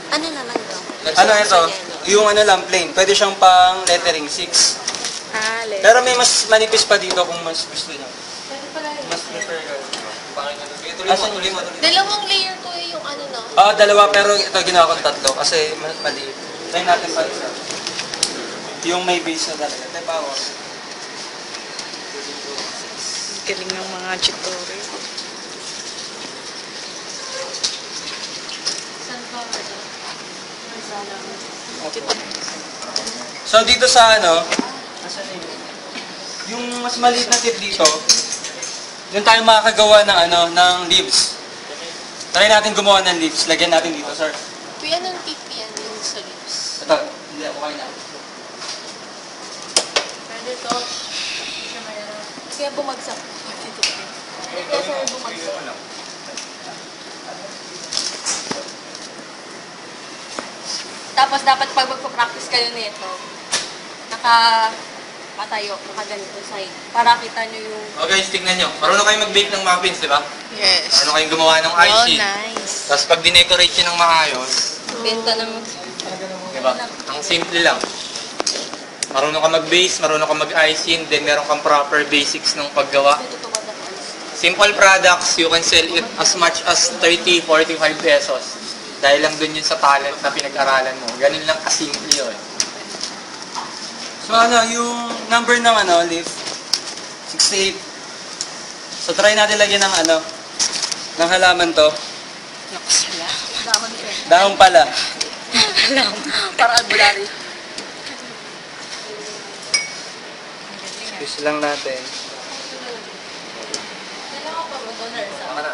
Ano naman daw? Ano ito? Yung ano lang, plain. Pwede siyang pang lettering 6. Ah, le. Pero may mas manipis pa dito kung mas gusto niya. Pwede pala yun. Mas prefer ka. Tuloy mo. Dalawang layer to eh, yung ano no? Dalawa pero ito ginawa kong tatlo kasi maliit. Try natin pa isa. Yung may base na talaga. Tayo pa ako. Galing ng mga tutorial. Sunflower daw. So dito sa ano, yung mas maliit na tip dito, doon tayo makakagawa ng ano, ng leaves. Try natin gumawa ng leaves. Lagyan natin dito, sir. Kuya, anong tip yan yung sa lips? Ito, hindi ako kayo na. Pwede to. Kaya bumagsak. Kasi bumagsak. Tapos dapat pag magpa-practice kayo nito, nakapatayo, nakaganito side. Para kita nyo yung... O guys, tignan nyo. Marunong kayo mag-bake ng muffins, di ba? Yes. Marunong kayong gumawa ng Oh, icing. nice. Tapos pag dinecorate nyo ng maayos, Benta ng... di ba? Ang simple lang. Marunong ka mag-base, marunong ka mag-icing, then meron kang proper basics ng paggawa. Simple products, you can sell it as much as 30, 45 pesos. Dahil lang dun yun sa talent na pinag-aralan mo. Ganun lang kasimple yun. So ano, yung number ng ano, leaf, 68. So try natin lagyan ng ano, ng halaman to. Nakusala. Dahon siya. Dahon pala. Para albularyo. Twist lang natin. Dalawa pa ba doon, Ersa?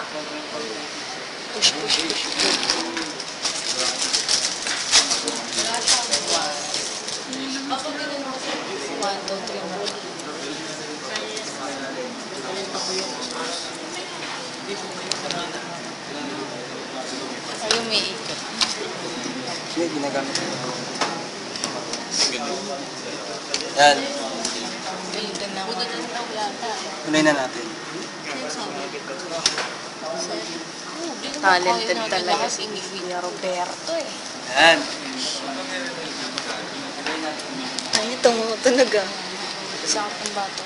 Push, push, push. Ayaw may ikot. Hindi, ginagamit ko. Yan, Galitan na ako. tunay na natin. Talented talaga si Kuya Roberto eh. Yan. Ay, tumutunog ah. Sa akong bato.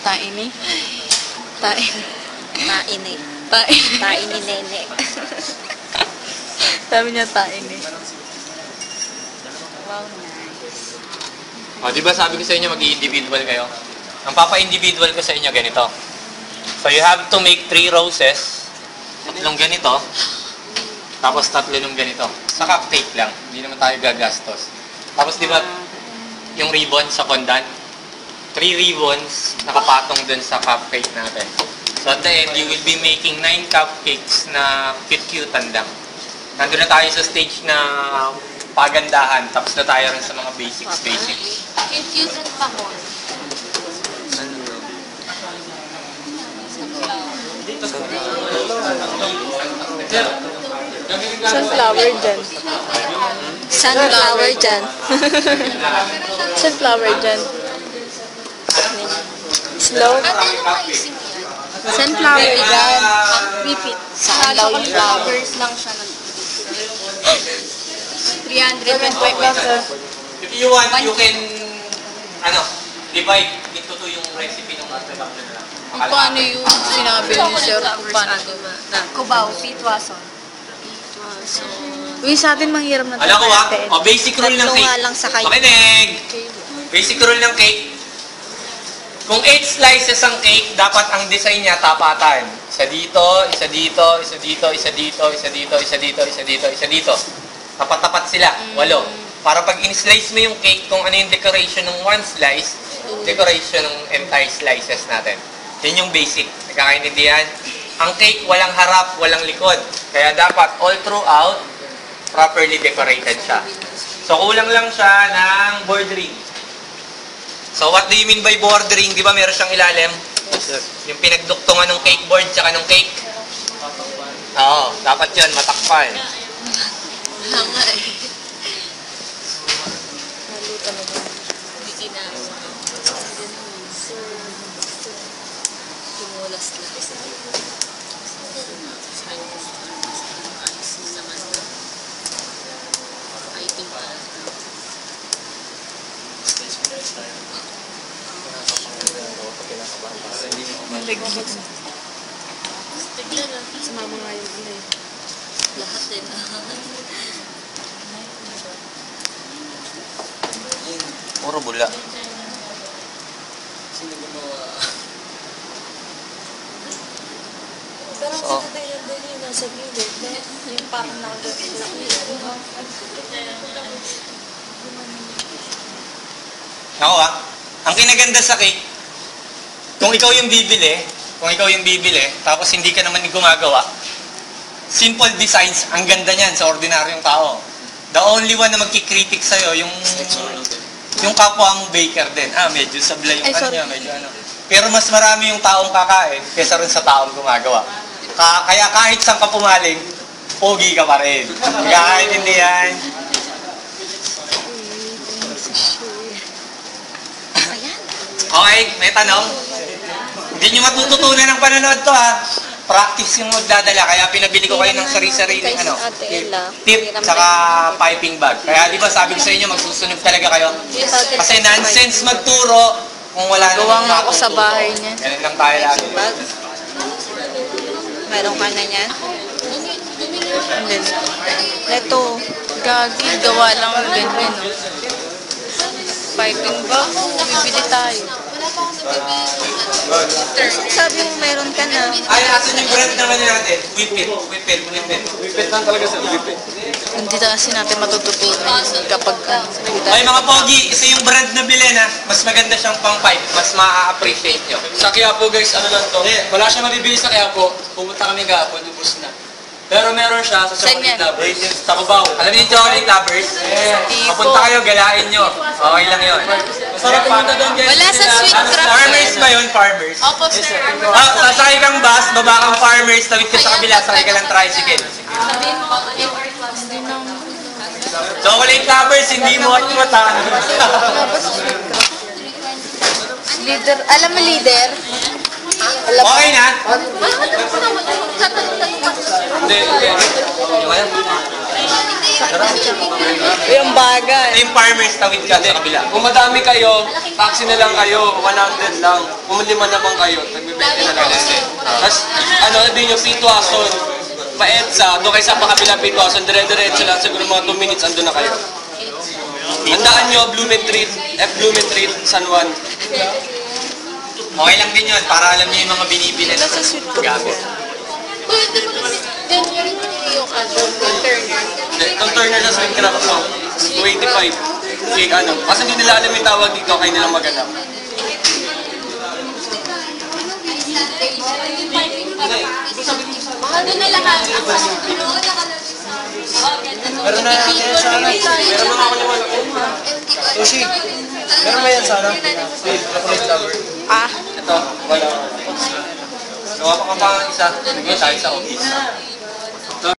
Tain eh. Tain. Tain eh. Tain. Tain ni Nene. Sabi niya tain eh. Wow, nice. O, di ba sabi ko sa inyo mag-i-individual kayo? Ang papa-individual ko sa inyo ganito. So you have to make 3 roses. Tatlong ganito. Tapos 3 nung ganito. Sa cupcake lang. Hindi naman tayo gagastos. Tapos di ba yung ribbon sa fondant? 3 ribbons nakapatong dun sa cupcake natin. So at the end, you will be making 9 cupcakes na cute-cutean lang. Nandun na tayo sa stage na pagandahan. Tapos na tayo rin sa mga basics. Cute and pahon. Dito sa Sunflower dyan. Sunflower dyan. Sunflower dyan. Slow. Sunflower dyan. Repeat. Sunflowers lang siya. 325 If you want, you can, divide into two yung recipe ng introduction na lang. Paano yung sinabi ni Sir? Paano guma? Cubao, pitwason. Uy, sa atin manghirap na Alam ko basic rule ng Tatlo cake. nga lang sa kanya. Makinig! Basic rule ng cake. Kung 8 slices ang cake, dapat ang design niya tapatan. Isa dito, isa dito, isa dito, isa dito, isa dito, isa dito, isa dito, isa dito. Tapat-tapat sila, 8. Para pag in-slice mo yung cake, kung ano yung decoration ng one slice, decoration ng entire slices natin. Yun yung basic. Nagkakaintindihan? Ang cake, walang harap, walang likod. Kaya dapat all throughout, properly decorated siya. So, kulang lang siya ng bordering. So, what do you mean by bordering? Di ba meron siyang ilalim? Yung pinagduktungan ng cake board tsaka ng cake. Oo, dapat yun, matakpan. Hanga eh. Hindi kinama. Tumulas lang. I think tignan na. Sumama nga yung ina eh. Lahat din. Puro bula. Sino gumawa? Pero So, sinatayin din yung nasa gilid. Yung parang nakagawin lang yun. Ako ang kinaganda sa cake, kung ikaw yung bibili, tapos hindi ka naman gumagawa, simple designs, ang ganda niyan sa ordinaryong tao. The only one na magkikritik sa'yo, yung kapwa mong baker din. Medyo sablay yung kanya, medyo ano. Pero mas marami yung taong kakain kaysa rin sa taong gumagawa. Kaya kahit saan ka pumaling, pogi ka pa rin. Kakaintindihan. Okay, may tanong? Hindi nyo matututunan ng panonood to Practice yung magdadala, kaya pinabili ko kayo ng sari-sariling tip saka piping bag. Kaya di ba sabi ko sa inyo, magsusunog talaga kayo? Kasi nonsense magturo kung wala Gawa namang nga ako sa matututo. bahay niya. Ganun lang tayo lagi. Meron ka na niyan? And then, neto, gagi, gawa lang ang ganyan, no? Piping bag, bibili tayo. Wala pa akong nabibili. Sabi mo meron ka na. Ay, asan yung brand naman natin? Whippet. Whippet lang talaga sa whippet. Hindi na kasi natin matututunan kapag Ay, mga pogi, isa yung brand na bilhin mas maganda siyang pang pipe. Mas ma-appreciate nyo. Sa Quiapo guys, ano lang to? Wala siya mabibili sa Quiapo. Pumunta kami kahapon, ubus na. Pero meron siya sa chocolate lovers. Sa Cubao. Alam niyo yung chocolate lovers? Papunta kayo, galain nyo. Okay lang yun. Masarap pumunta doon guys. Wala sa sweet craft. Farmers ba yun? Farmers? Opo, sir. Sasakay kang bus, baba kang farmers, tawid ka sa kabila, sakay ka ng tricycle. Sabihin mo, Chocolate lovers, hindi mo at mata. Leader, alam mo leader? Okay na? Hindi. Yung bagay. Ito yung farmers, tawid ka sa kabila. Kung madami kayo, taxi na lang kayo, 100 lang. Kung 5 naman kayo, nagbibente na lang. Tapos, sabihin nyo, Pitwason, pa-EDSA, doon kayo sa pakabila Pitwason, dire-diretso lang, siguro mga 2 minutes, andun na kayo. Handaan nyo, Blumentritt, San Juan. Okay lang din yun, para alam niyo yung mga binibili na gamit. yung Turner. Itong Turner sa Sweet Craft mo, 285. Kasi hindi nila alam yung tawag dito, kayo nilang maghanap. Ano na lahat? Meron na yan sana. Meron mga ako naman. Sushi. Meron ba yan sana? Chocolate lover. Ah. Ito, wala. Gawa pa ka pa isa, nagay tayo sa office.